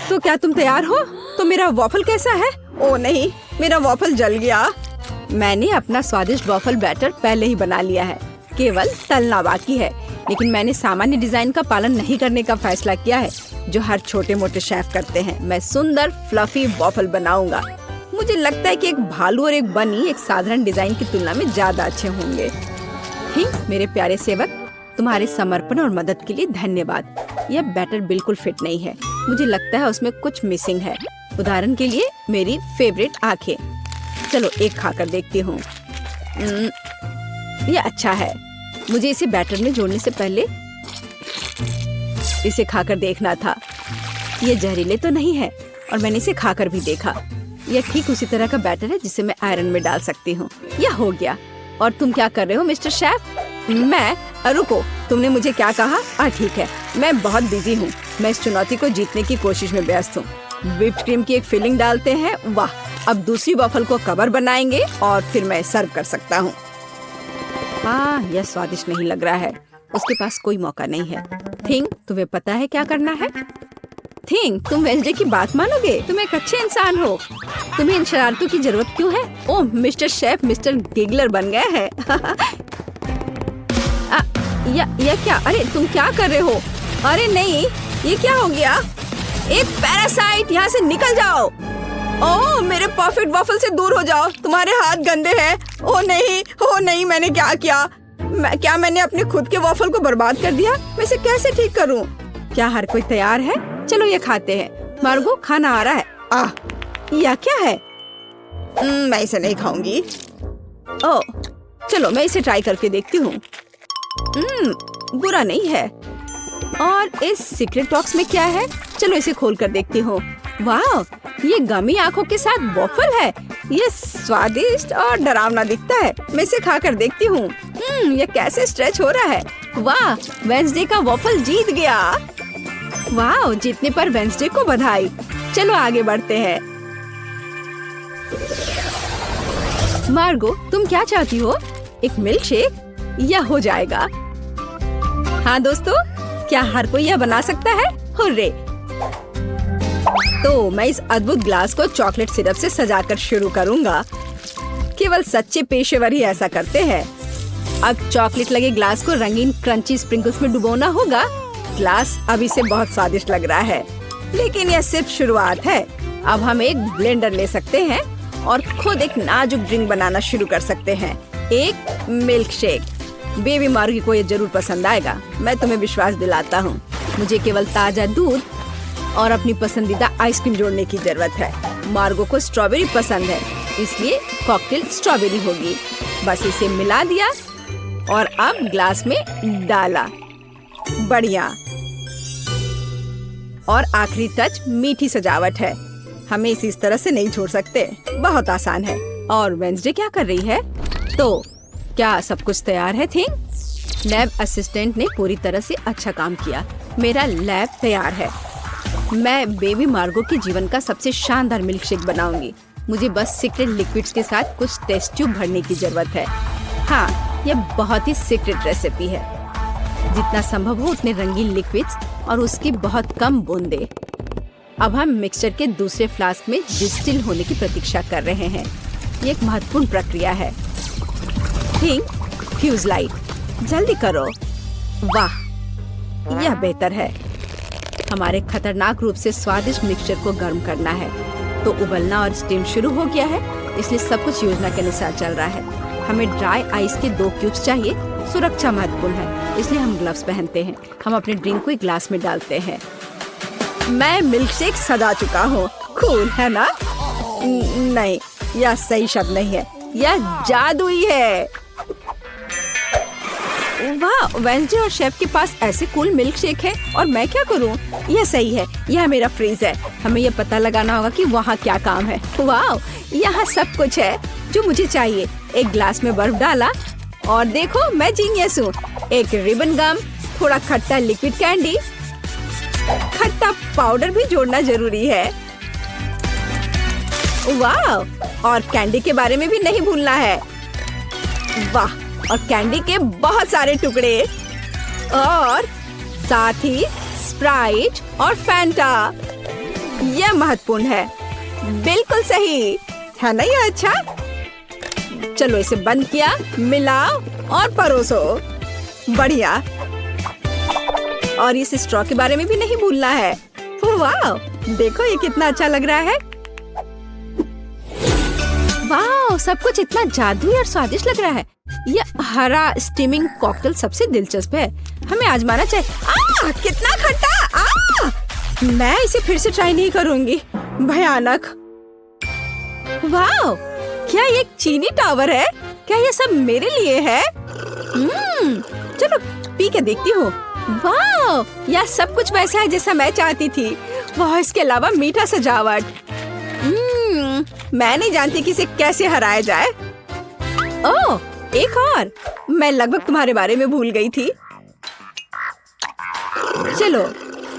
Speaker 1: तो क्या तुम तैयार हो? तो मेरा वॉफल कैसा है? ओ नहीं, मेरा वॉफल जल गया। मैंने अपना स्वादिष्ट वॉफल बैटर पहले ही बना लिया है, केवल तलना बाकी है। लेकिन मैंने सामान्य डिजाइन का पालन नहीं करने का फैसला किया है, जो हर छोटे मोटे शेफ करते हैं। मैं सुंदर फ्लफी वॉफल बनाऊंगा। मुझे लगता है कि एक भालू और एक बनी एक साधारण डिजाइन की तुलना में ज्यादा अच्छे होंगे। मेरे प्यारे सेवक, तुम्हारे समर्पण और मदद के लिए धन्यवाद। यह बैटर बिल्कुल फिट नहीं है। मुझे लगता है उसमें कुछ मिसिंग है। उदाहरण के लिए मेरी फेवरेट आंखें। चलो, एक खाकर देखती हूँ। यह अच्छा है। मुझे इसे बैटर में जोड़ने से पहले इसे खाकर देखना था। यह जहरीले तो नहीं है और मैंने इसे खाकर भी देखा। यह ठीक उसी तरह का बैटर है जिसे मैं आयरन में डाल सकती हूँ। यह हो गया। और तुम क्या कर रहे हो मिस्टर शेफ? मैं? रुको, तुमने मुझे क्या कहा? ठीक है, मैं बहुत बिजी हूँ। मैं इस चुनौती को जीतने की कोशिश में व्यस्त हूँ। व्हिप्ड क्रीम की एक फिलिंग डालते हैं। वाह, अब दूसरी वॉफल को कवर बनाएंगे और फिर मैं सर्व कर सकता हूँ। यह स्वादिष्ट नहीं लग रहा है। उसके पास कोई मौका नहीं है। थिंग, तुम्हें पता है क्या करना है? थिंग, तुम वेंसडे की बात मानोगे? तुम एक अच्छे इंसान हो। तुम्हें इन शरारतों की जरूरत क्यों है? ओह, मिस्टर शेफ मिस्टर गिगलर बन गए हैं। या क्या? अरे तुम क्या कर रहे हो? अरे नहीं, ये क्या हो गया? एक पैरासाइट, यहाँ से निकल जाओ। ओह, मेरे परफेक्ट वॉफल से दूर हो जाओ। तुम्हारे हाथ गंदे हैं। ओह नहीं, मैंने क्या किया? क्या मैंने अपने खुद के वॉफल को बर्बाद कर दिया? मैं इसे कैसे ठीक करूं? क्या हर कोई तैयार है? चलो, ये खाते हैं। मार्गो, खाना आ रहा है। यह क्या है? मैं इसे नहीं खाऊंगी। ओह, चलो मैं इसे ट्राई करके देखती हूँ। बुरा नहीं है। और इस सीक्रेट बॉक्स में क्या है? चलो इसे खोल कर देखती हूँ। वाह, ये गमी आंखों के साथ वॉफल है। ये स्वादिष्ट और डरावना दिखता है। मैं इसे खा कर देखती हूँ। ये कैसे स्ट्रेच हो रहा है। वाह, वेंसडे का वॉफल जीत गया। वाह, जीतने पर वेंसडे को बधाई। चलो आगे बढ़ते हैं। मार्गो, तुम क्या चाहती हो? एक मिल्क शेक? यह हो जाएगा। हाँ दोस्तों, क्या हर कोई यह बना सकता है? हुर्रे! तो मैं इस अद्भुत ग्लास को चॉकलेट सिरप से सजाकर शुरू करूंगा। केवल सच्चे पेशेवर ही ऐसा करते हैं। अब चॉकलेट लगे ग्लास को रंगीन क्रंची स्प्रिंकल्स में डुबोना होगा। ग्लास अभी से बहुत स्वादिष्ट लग रहा है, लेकिन यह सिर्फ शुरुआत है। अब हम एक ब्लेंडर ले सकते हैं और खुद एक नाजुक ड्रिंक बनाना शुरू कर सकते हैं। एक मिल्क शेक। बेबी मार्गी को ये जरूर पसंद आएगा, मैं तुम्हें विश्वास दिलाता हूँ। मुझे केवल ताजा दूध और अपनी पसंदीदा आइसक्रीम जोड़ने की जरूरत है। मार्गो को स्ट्रॉबेरी पसंद है, इसलिए कॉकटेल स्ट्रॉबेरी होगी। बस इसे मिला दिया और अब ग्लास में डाला। बढ़िया। और आखिरी टच मीठी सजावट है। हमें इस तरह से नहीं छोड़ सकते। बहुत आसान है। और वेंसडे क्या कर रही है? तो क्या सब कुछ तैयार है? थिंग लैब असिस्टेंट ने पूरी तरह से अच्छा काम किया। मेरा लैब तैयार है। मैं बेबी मार्गो के जीवन का सबसे शानदार मिल्क शेक बनाऊंगी। मुझे बस सीक्रेट लिक्विड्स के साथ कुछ टेस्ट ट्यूब भरने की जरूरत है। हाँ, यह बहुत ही सीक्रेट रेसिपी है। जितना संभव हो उतने रंगीन लिक्विड्स और उसकी बहुत कम बूंदें। अब हम मिक्सचर के दूसरे फ्लास्क में डिस्टिल होने की प्रतीक्षा कर रहे हैं। ये एक महत्वपूर्ण प्रक्रिया है। थिंक फ्यूज लाइट, जल्दी करो। वाह, यह बेहतर है। हमारे खतरनाक रूप से स्वादिष्ट मिक्सचर को गर्म करना है। तो उबलना और स्टीम शुरू हो गया है, इसलिए सब कुछ योजना के अनुसार चल रहा है। हमें ड्राई आइस के 2 क्यूब्स चाहिए। सुरक्षा महत्वपूर्ण है, इसलिए हम ग्लव्स पहनते हैं। हम अपने ड्रिंक को एक ग्लास में डालते हैं। मैं मिल्क शेक सजा चुका हूँ। कूल है ना? नहीं, यह सही शब्द नहीं है। यह जादुई है। वाह, वेंसडे और शेफ के पास ऐसे कूल मिल्क शेक है और मैं क्या करूं? यह सही है। यह मेरा फ्रीज है। हमें यह पता लगाना होगा कि वहाँ क्या काम है। वाह, यहाँ सब कुछ है जो मुझे चाहिए। एक ग्लास में बर्फ डाला और देखो, मैं जीनियस हूँ। एक रिबन गम, थोड़ा खट्टा लिक्विड कैंडी, खट्टा पाउडर भी जोड़ना जरूरी है। वाह, और कैंडी के बारे में भी नहीं भूलना है। वाह, और कैंडी के बहुत सारे टुकड़े और साथ ही स्प्राइट और फैंटा। यह महत्वपूर्ण है। बिल्कुल सही है ना? यह अच्छा। चलो इसे बंद किया, मिलाओ और परोसो। बढ़िया। और इस स्ट्रॉ के बारे में भी नहीं भूलना है। वाह, देखो ये कितना अच्छा लग रहा है। वाह, सब कुछ इतना जादुई और स्वादिष्ट लग रहा है। यह हरा स्टीमिंग कॉकटेल सबसे दिलचस्प है। हमें आजमाना चाहिए। कितना खट्टा! मैं इसे फिर से ट्राई नहीं करूंगी। भयानक। वाह, क्या ये एक चीनी टावर है? क्या ये सब मेरे लिए है? चलो पी के देखती हूँ। वाह, यह सब कुछ वैसा है जैसा मैं चाहती थी। वाह, इसके अलावा मीठा सजावट। मैं नहीं जानती कि इसे कैसे हराया जाए। ओह, एक और। मैं लगभग तुम्हारे बारे में भूल गई थी। चलो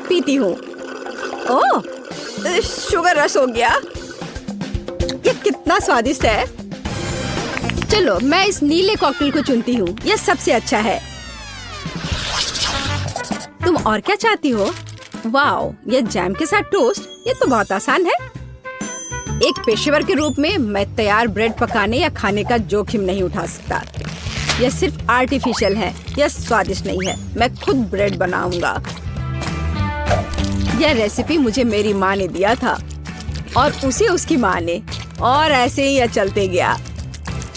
Speaker 1: पीती हूँ। ओह, शुगर रश हो गया। ये कितना स्वादिष्ट है। चलो मैं इस नीले कॉकटेल को चुनती हूँ। यह सबसे अच्छा है। तुम और क्या चाहती हो? वाओ, यह जैम के साथ टोस्ट। ये तो बहुत आसान है। एक पेशेवर के रूप में मैं तैयार ब्रेड पकाने या खाने का जोखिम नहीं उठा सकता। यह सिर्फ आर्टिफिशियल है। यह स्वादिष्ट नहीं है। मैं खुद ब्रेड बनाऊंगा। यह रेसिपी मुझे मेरी माँ ने दिया था और उसे उसकी माँ ने, और ऐसे ही यह चलते गया।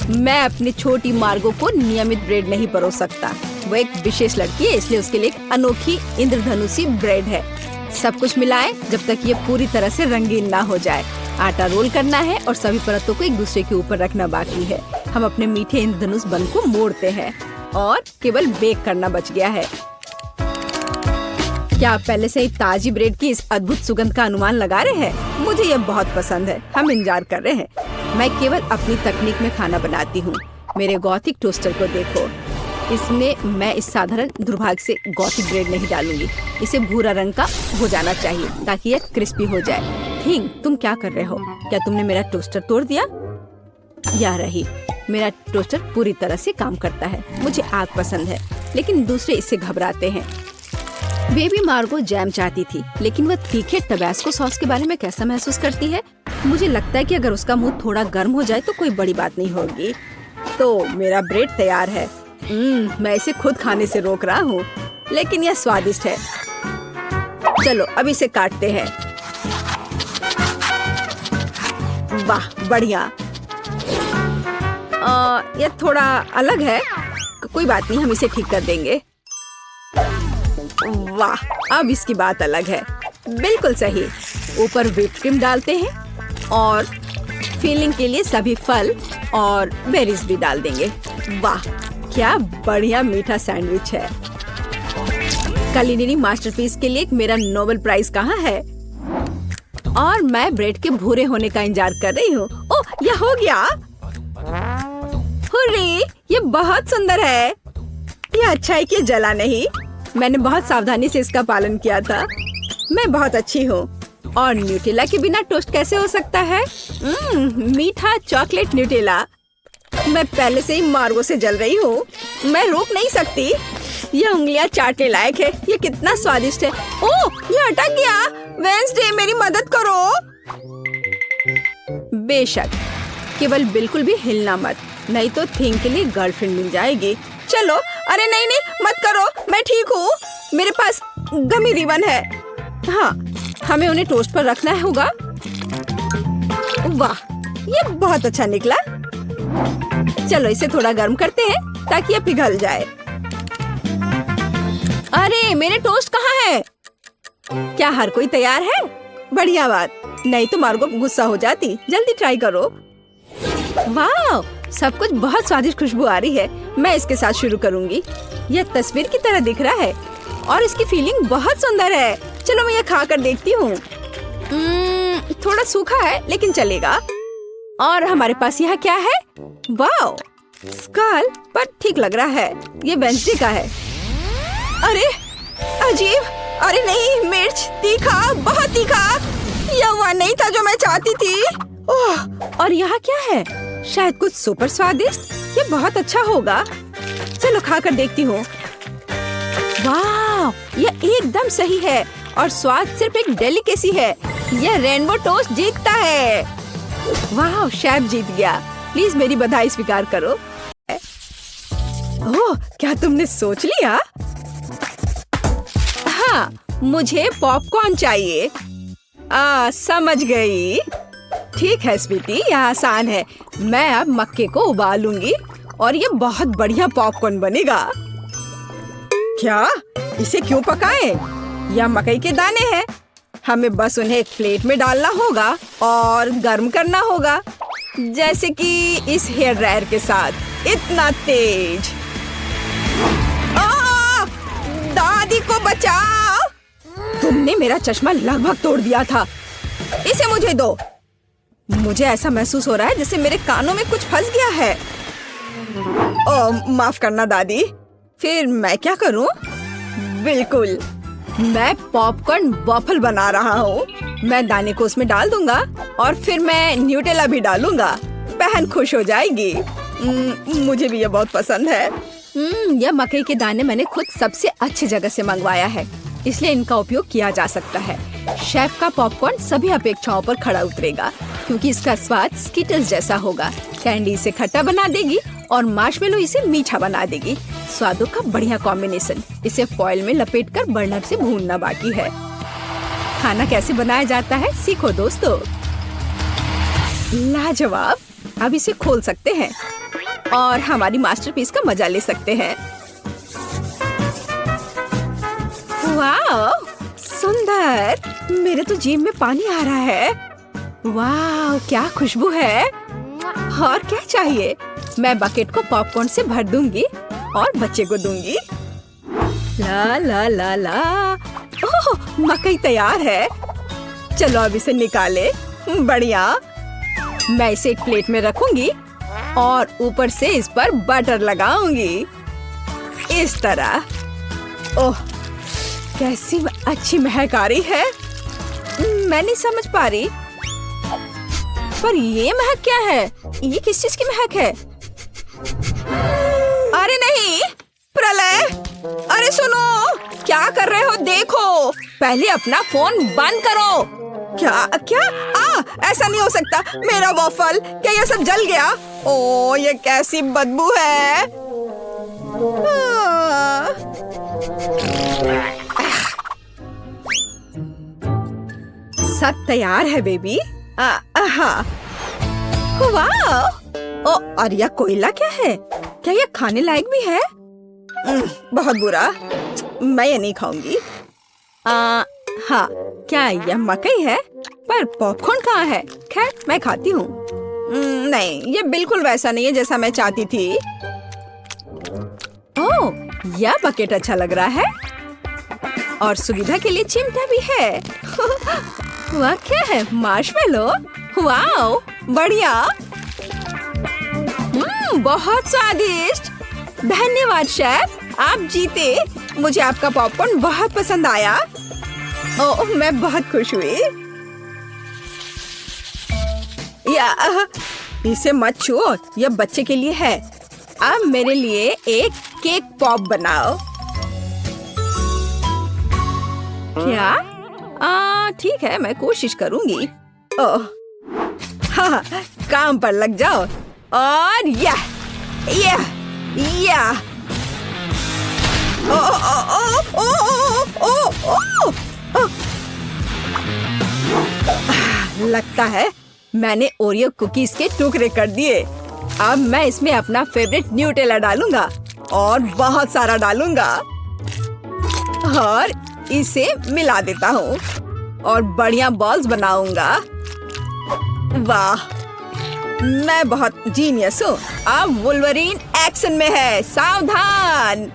Speaker 1: मैं अपनी छोटी मार्गो को नियमित ब्रेड नहीं परोस सकता। वो एक विशेष लड़की है, इसलिए उसके लिए एक अनोखी इंद्रधनुषी ब्रेड है। सब कुछ मिलाएं जब तक ये पूरी तरह से रंगीन ना हो जाए। आटा रोल करना है और सभी परतों को एक दूसरे के ऊपर रखना बाकी है। हम अपने मीठे इंद्रधनुष बन को मोड़ते हैं और केवल बेक करना बच गया है। क्या आप पहले से ही ताजी ब्रेड की इस अद्भुत सुगंध का अनुमान लगा रहे हैं? मुझे ये बहुत पसंद है। हम इंतजार कर रहे हैं। मैं केवल अपनी तकनीक में खाना बनाती हूँ। मेरे गॉथिक टोस्टर को देखो। इसमें मैं इस साधारण दुर्भाग्य से गॉथिक ब्रेड नहीं डालूंगी। इसे भूरा रंग का हो जाना चाहिए ताकि यह क्रिस्पी हो जाए। थिंग, तुम क्या कर रहे हो? क्या तुमने मेरा टोस्टर तोड़ दिया? या रही, मेरा टोस्टर पूरी तरह से काम करता है। मुझे आग पसंद है, लेकिन दूसरे इससे घबराते हैं। बेबी मार्गो जैम चाहती थी, लेकिन वह तीखे टबैस्को सॉस के बारे में कैसा महसूस करती है? मुझे लगता है कि अगर उसका मुंह थोड़ा गर्म हो जाए तो कोई बड़ी बात नहीं होगी। तो मेरा ब्रेड तैयार है। मैं इसे खुद खाने से रोक रहा हूँ, लेकिन यह स्वादिष्ट है। चलो अब इसे काटते हैं। वाह, बढ़िया। यह थोड़ा अलग है। कोई बात नहीं, हम इसे ठीक कर देंगे। वाह, अब इसकी बात अलग है। बिल्कुल सही। ऊपर व्हिप्ड क्रीम डालते हैं और फिलिंग के लिए सभी फल और बेरीज भी डाल देंगे। वाह, क्या बढ़िया मीठा सैंडविच है। कलिनी मास्टरपीस के लिए मेरा नोबेल प्राइज कहाँ है? और मैं ब्रेड के भूरे होने का इंतजार कर रही हूँ। ओह, यह हो गया। हुर्रे, ये बहुत सुंदर है। ये अच्छा है कि जला नहीं। मैंने बहुत सावधानी से इसका पालन किया था। मैं बहुत अच्छी हूँ। और न्यूटेला के बिना टोस्ट कैसे हो सकता है? मीठा चॉकलेट न्यूटेला। मैं पहले से ही मार्गो से जल रही हूँ। मैं रोक नहीं सकती। ये उंगलियां चाटने लायक है। ये कितना स्वादिष्ट है। ओह, ये अटक गया। वेंसडे, मेरी मदद करो। बेशक, केवल बिल्कुल भी हिलना मत, नहीं तो थिंग के लिए गर्लफ्रेंड मिल जाएगी। चलो। अरे नहीं नहीं, मत करो, मैं ठीक हूँ। मेरे पास गमी रिबन है। हाँ, हमें उन्हें टोस्ट पर रखना होगा। वाह, ये बहुत अच्छा निकला। चलो इसे थोड़ा गर्म करते हैं ताकि ये पिघल जाए। अरे, मेरे टोस्ट कहाँ है? क्या हर कोई तैयार है? बढ़िया बात, नहीं तो मार्गो गुस्सा हो जाती। जल्दी ट्राई करो। वाह, सब कुछ बहुत स्वादिष्ट खुशबू आ रही है। मैं इसके साथ शुरू करूंगी। यह तस्वीर की तरह दिख रहा है और इसकी फीलिंग बहुत सुंदर है। चलो मैं यह खा कर देखती हूँ। थोड़ा सूखा है लेकिन चलेगा। और हमारे पास यह क्या है? वाह, स्कल, पर ठीक लग रहा है। ये वेंसडे का है। अरे अजीब। अरे नहीं, मिर्च तीखा, बहुत तीखा। यह वह नहीं था जो मैं चाहती थी। ओह, और यहाँ क्या है? शायद कुछ सुपर स्वादिष्ट। ये बहुत अच्छा होगा। चलो खाकर देखती हूँ। वाह, यह एकदम सही है और स्वाद सिर्फ एक डेलिकेसी है। यह रेनबो टोस्ट जीतता है। वाह, शेफ जीत गया। प्लीज मेरी बधाई स्वीकार करो। ओह, क्या तुमने सोच लिया? हाँ, मुझे पॉपकॉर्न चाहिए। समझ गई। ठीक है स्वीटी, यह आसान है। मैं अब मक्के को उबालूंगी और ये बहुत बढ़िया पॉपकॉर्न बनेगा। क्या? इसे क्यों पकाएं? यह मकई के दाने हैं। हमें बस उन्हें एक प्लेट में डालना होगा और गर्म करना होगा, जैसे कि इस हेयर ड्रायर के साथ। इतना तेज। दादी को बचाओ। तुमने मेरा चश्मा लगभग तोड़ दिया था। इसे मुझे दो। मुझे ऐसा महसूस हो रहा है जैसे मेरे कानों में कुछ फंस गया है। ओह, माफ करना दादी। फिर मैं क्या करूं? बिल्कुल, मैं पॉपकॉर्न वॉफल बना रहा हूँ। मैं दाने को उसमें डाल दूंगा और फिर मैं न्यूटेला भी डालूंगा। बहन खुश हो जाएगी। मुझे भी ये बहुत पसंद है। यह मकई के दाने मैंने खुद सबसे अच्छी जगह से मंगवाया है, इसलिए इनका उपयोग किया जा सकता है। शेफ का पॉपकॉर्न सभी अपेक्षाओं पर खड़ा उतरेगा क्योंकि इसका स्वाद स्किटल्स जैसा होगा। कैंडी इसे खट्टा बना देगी और मार्शमेलो इसे मीठा बना देगी। स्वादों का बढ़िया कॉम्बिनेशन। इसे फॉइल में लपेटकर बर्नर से भूनना बाकी है। खाना कैसे बनाया जाता है सीखो दोस्तों। लाजवाब। अब इसे खोल सकते हैं और हमारी मास्टरपीस का मजा ले सकते हैं। वाह, सुंदर। मेरे तो जीभ में पानी आ रहा है। वाह, क्या खुशबू है। और क्या चाहिए? मैं बकेट को पॉपकॉर्न से भर दूंगी और बच्चे को दूंगी। ला ला ला ला। ओह, मकई तैयार है। चलो अब इसे निकाले। बढ़िया। मैं इसे एक प्लेट में रखूंगी और ऊपर से इस पर बटर लगाऊंगी, इस तरह। ओह, कैसी अच्छी महक आ रही है। मैं नहीं समझ पा रही, पर ये महक क्या है? ये किस चीज की महक है? अरे नहीं, प्रलय। अरे सुनो, क्या कर रहे हो? देखो, पहले अपना फोन बंद करो। क्या क्या? ऐसा नहीं हो सकता। मेरा वॉफल, क्या ये सब जल गया? ओह, ये कैसी बदबू है। सब तैयार है बेबी। हाँ। वाह। ओ, और यह कोयला क्या है? क्या यह खाने लायक भी है? बहुत बुरा। मैं ये नहीं खाऊंगी। हाँ, क्या यह मकई है? पर पॉपकॉर्न कहाँ है? खैर, मैं खाती हूँ। नहीं, ये बिल्कुल वैसा नहीं है जैसा मैं चाहती थी। ओह, यह बकेट अच्छा लग रहा है। और सुविधा के लिए चिमटा भी है। वाह, क्या है? मार्शमेलो। वाओ, बढ़िया। बहुत स्वादिष्ट। धन्यवाद शेफ, आप जीते। मुझे आपका पॉपकॉर्न बहुत पसंद आया। ओह, मैं बहुत खुश हुई। इसे मत छुओ, यह बच्चे के लिए है। अब मेरे लिए एक केक पॉप बनाओ। क्या? ठीक है, मैं कोशिश करूंगी। ओह, हाँ, काम पर लग जाओ। और या ओ ओ ओ ओ ओ ओ ओ। लगता है मैंने ओरियो कुकीज के टुकड़े कर दिए। अब मैं इसमें अपना फेवरेट न्यूटेला डालूंगा और बहुत सारा डालूंगा और इसे मिला देता हूँ और बढ़िया बॉल्स बनाऊंगा। वाह, मैं बहुत जीनियस हूँ। अब वुल्वरीन एक्शन में है, सावधान।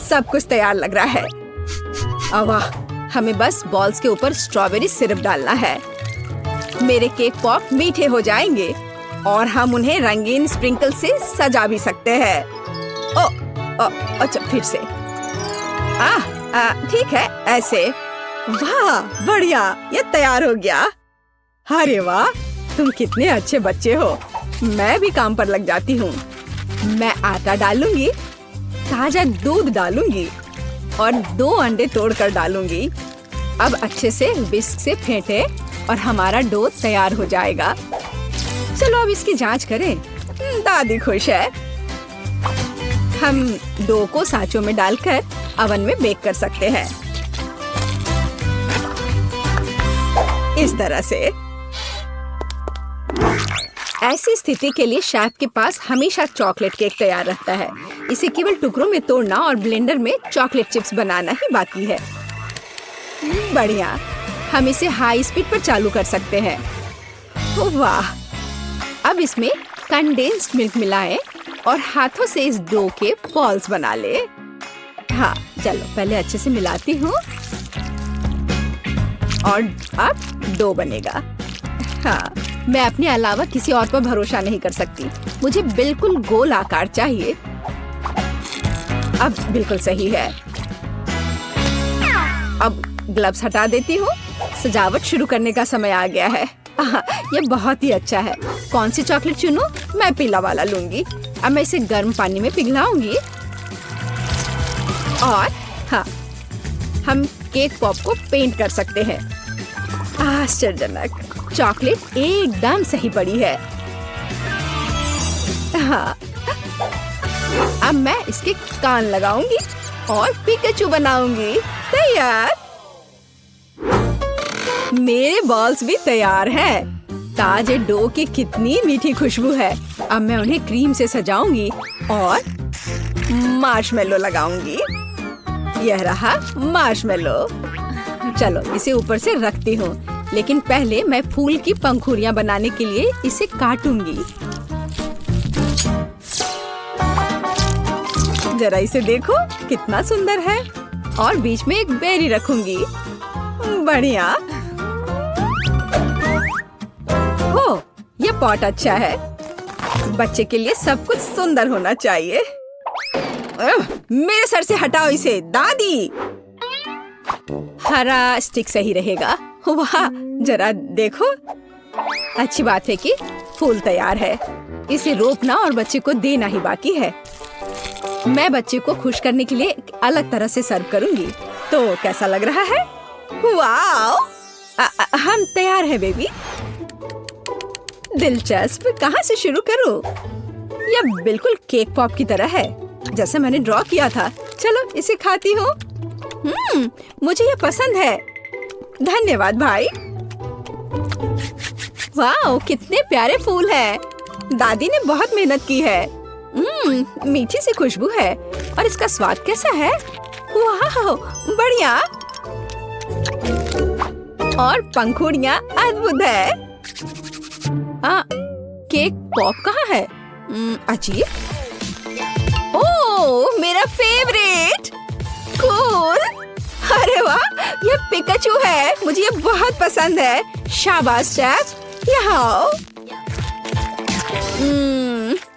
Speaker 1: सब कुछ तैयार लग रहा है। वाह, हमें बस बॉल्स के ऊपर स्ट्रॉबेरी सिरप डालना है। मेरे केक पॉप मीठे हो जाएंगे और हम उन्हें रंगीन स्प्रिंकल से सजा भी सकते हैं। अच्छा, फिर से। ठीक है, ऐसे। वाह, बढ़िया, ये तैयार हो गया। अरे वाह, तुम कितने अच्छे बच्चे हो। मैं भी काम पर लग जाती हूँ। मैं आटा डालूंगी, ताजा दूध डालूंगी और 2 अंडे तोड़कर डालूंगी। अब अच्छे से विस्क से फेंटे और हमारा डो तैयार हो जाएगा। चलो अब इसकी जांच करें। दादी खुश है। हम डो को सांचों में डालकर अवन में बेक कर सकते हैं, इस तरह से। ऐसी स्थिति के लिए शेफ के पास हमेशा चॉकलेट केक तैयार रहता है। इसे केवल टुकड़ों में तोड़ना और ब्लेंडर में चॉकलेट चिप्स बनाना ही बाकी है। बढ़िया, हम इसे हाई स्पीड पर चालू कर सकते हैं। वाह, अब इसमें कंडेंस्ड मिल्क मिलाएं और हाथों से इस डो के बॉल्स बना ले। हाँ, चलो पहले अच्छे से मिलाती हूँ और अब डो बनेगा। हाँ, मैं अपने अलावा किसी और पर भरोसा नहीं कर सकती। मुझे बिल्कुल गोल आकार चाहिए। अब बिल्कुल सही है। अब ग्लव्स हटा देती हूँ। सजावट शुरू करने का समय आ गया है। ये बहुत ही अच्छा है। कौन सी चॉकलेट चुनूं? मैं पीला वाला लूंगी। अब मैं इसे गर्म पानी में पिघलाऊंगी और हाँ, हम केक पॉप को पेंट कर सकते हैं। आश्चर्यजनक, चॉकलेट एकदम सही पड़ी है। हाँ, अब मैं इसके कान लगाऊंगी और पिकाचू बनाऊंगी। तैयार। मेरे बॉल्स भी तैयार हैं। ताजे डो की कितनी मीठी खुशबू है। अब मैं उन्हें क्रीम से सजाऊंगी और मार्शमेलो लगाऊंगी। यह रहा मार्शमेलो। चलो इसे ऊपर से रखती हूँ, लेकिन पहले मैं फूल की पंखुड़ियाँ बनाने के लिए इसे काटूंगी। जरा इसे देखो, कितना सुंदर है। और बीच में एक बेरी रखूंगी। बढ़िया। हो, ये पॉट अच्छा है। बच्चे के लिए सब कुछ सुंदर होना चाहिए। मेरे सर से हटाओ इसे, दादी। हरा स्टिक सही रहेगा। वाह, जरा देखो। अच्छी बात है कि फूल तैयार है। इसे रोपना और बच्चे को देना ही बाकी है। मैं बच्चे को खुश करने के लिए एक अलग तरह से सर्व करूंगी। तो कैसा लग रहा है? वाओ! हम तैयार हैं बेबी। दिलचस्प, कहाँ से शुरू करूं? यह बिल्कुल केक पॉप की तरह है, जैसे मैंने ड्रॉ किया था। चलो इसे खाती हूँ। मुझे यह पसंद है। धन्यवाद भाई। वाओ, कितने प्यारे फूल हैं। दादी ने बहुत मेहनत की है। मीठी सी खुशबू है और इसका स्वाद कैसा है? वाह, बढ़िया। और पंखुड़ियाँ अद्भुत है। केक पॉप कहाँ है? अजीब। ओह, मेरा फेवरेट। कूल। अरे वाह, ये पिकाचू है, मुझे ये बहुत पसंद है। शाबाश शेफ, यहाँ आओ।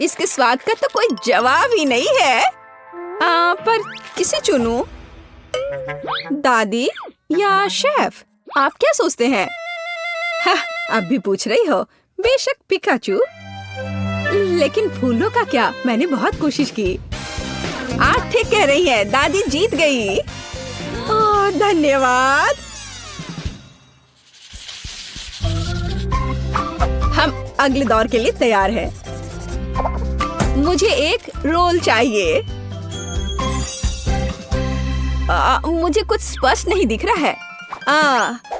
Speaker 1: इसके स्वाद का तो कोई जवाब ही नहीं है। पर किसे चुनूं? दादी या शेफ? आप क्या सोचते हैं? हाँ, अब भी पूछ रही हो? बेशक पिकाचू। लेकिन फूलों का क्या? मैंने बहुत कोशिश की। आप ठीक कह रही हैं, दादी जीत गई। ओह, धन्यवाद। हम अगले दौर के लिए तैयार हैं। मुझे एक रोल चाहिए। मुझे कुछ स्पष्ट नहीं दिख रहा है।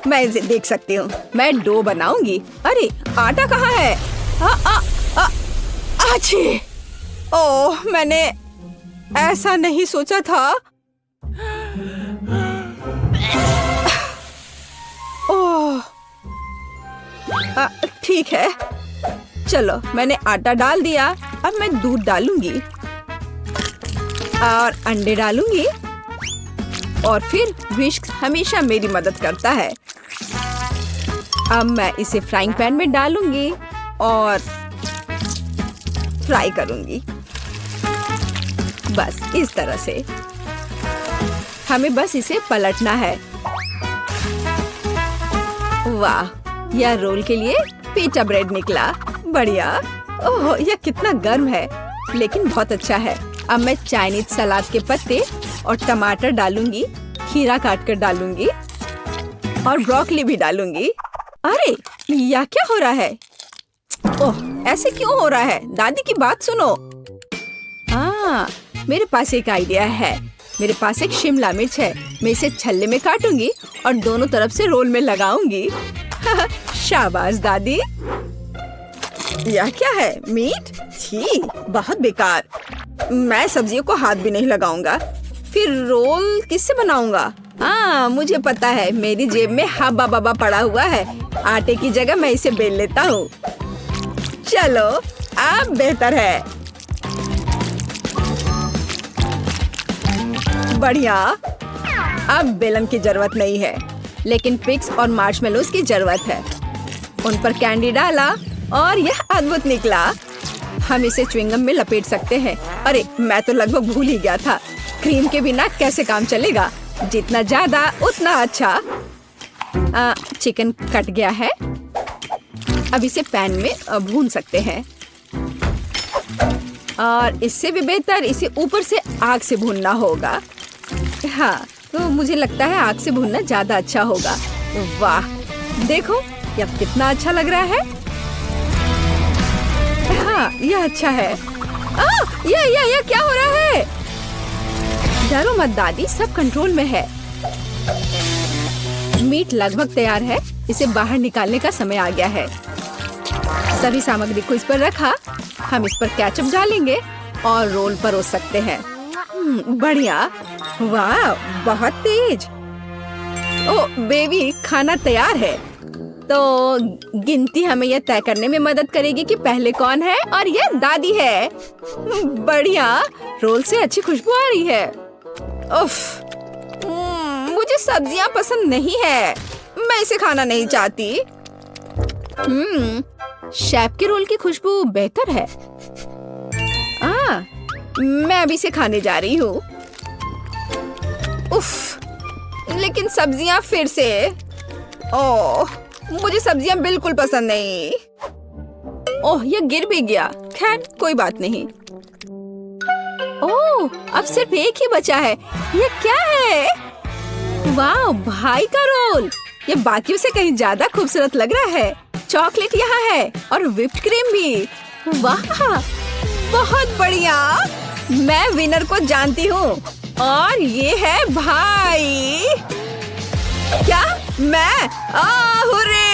Speaker 1: मैं इसे देख सकती हूँ। मैं डो बनाऊंगी। अरे आटा कहाँ है? अच्छी। ओह, मैंने ऐसा नहीं सोचा था। ओह, ठीक है। चलो, मैंने आटा डाल दिया। अब मैं दूध डालूंगी और अंडे डालूंगी और फिर विस्क हमेशा मेरी मदद करता है। अब मैं इसे फ्राइंग पैन में डालूंगी और फ्राई करूंगी। बस इस तरह से। हमें बस इसे पलटना है। वाह, यह रोल के लिए पिटा ब्रेड निकला। बढ़िया। ओह, यह कितना गर्म है, लेकिन बहुत अच्छा है। अब मैं चाइनीज सलाद के पत्ते और टमाटर डालूंगी, खीरा काट कर डालूंगी और ब्रोकली भी डालूंगी। अरे, यह क्या हो रहा है? ओह, ऐसे क्यों हो रहा है? दादी की बात सुनो। मेरे पास एक आइडिया है। मेरे पास एक शिमला मिर्च है। मैं इसे छल्ले में काटूंगी और दोनों तरफ से रोल में लगाऊंगी। शाबाश दादी। यह क्या है? मीट? छी, बहुत बेकार। मैं सब्जियों को हाथ भी नहीं लगाऊंगा। फिर रोल किससे बनाऊंगा? मुझे पता है, मेरी जेब में हब्बा बब्बा पड़ा हुआ है। आटे की जगह मैं इसे बेल लेता हूँ। चलो, अब बेहतर है। बढ़िया। अब बेलन की जरूरत नहीं है, लेकिन पिग्स और मार्शमेलोज की जरूरत है। उन पर कैंडी डाला और यह अद्भुत निकला। हम इसे च्युइंगम में लपेट सकते हैं। अरे, मैं तो लगभग भूल ही गया था। क्रीम के बिना कैसे काम चलेगा? जितना ज्यादा उतना अच्छा। चिकन कट गया है। अब इसे पैन में भून सकते हैं और इससे भी बेहतर इसे ऊपर से आग से भूनना होगा। हाँ, तो मुझे लगता है आग से भूनना ज्यादा अच्छा होगा। वाह, देखो यह कितना अच्छा लग रहा है। हाँ, यह अच्छा है। यह क्या हो रहा है? डरो मत दादी, सब कंट्रोल में है। मीट लगभग तैयार है। इसे बाहर निकालने का समय आ गया है। सभी सामग्री को इस पर रखा। हम इस पर केचप डालेंगे और रोल परोस सकते हैं। बढ़िया। वाह, बहुत तेज। ओह बेबी, खाना तैयार है। तो गिनती हमें यह तय करने में मदद करेगी कि पहले कौन है, और यह दादी है। बढ़िया। रोल से अच्छी खुशबू आ रही है। उफ, मुझे सब्जियां पसंद नहीं है। मैं इसे खाना नहीं चाहती। शेफ के रोल की खुशबू बेहतर है। मैं अभी इसे खाने जा रही हूँ। उफ, लेकिन सब्जियां फिर से। ओह, मुझे सब्जियां बिल्कुल पसंद नहीं। ओह, ये गिर भी गया। खैर, कोई बात नहीं। ओह, अब सिर्फ एक ही बचा है। ये क्या है? वाह, भाई का रोल। ये बाकियों से कहीं ज्यादा खूबसूरत लग रहा है। चॉकलेट यहाँ है और व्हिप्ड क्रीम भी। वाह, बहुत बढ़िया। मैं विनर को जानती हूँ और ये है भाई। क्या? मैं? हुर्रे!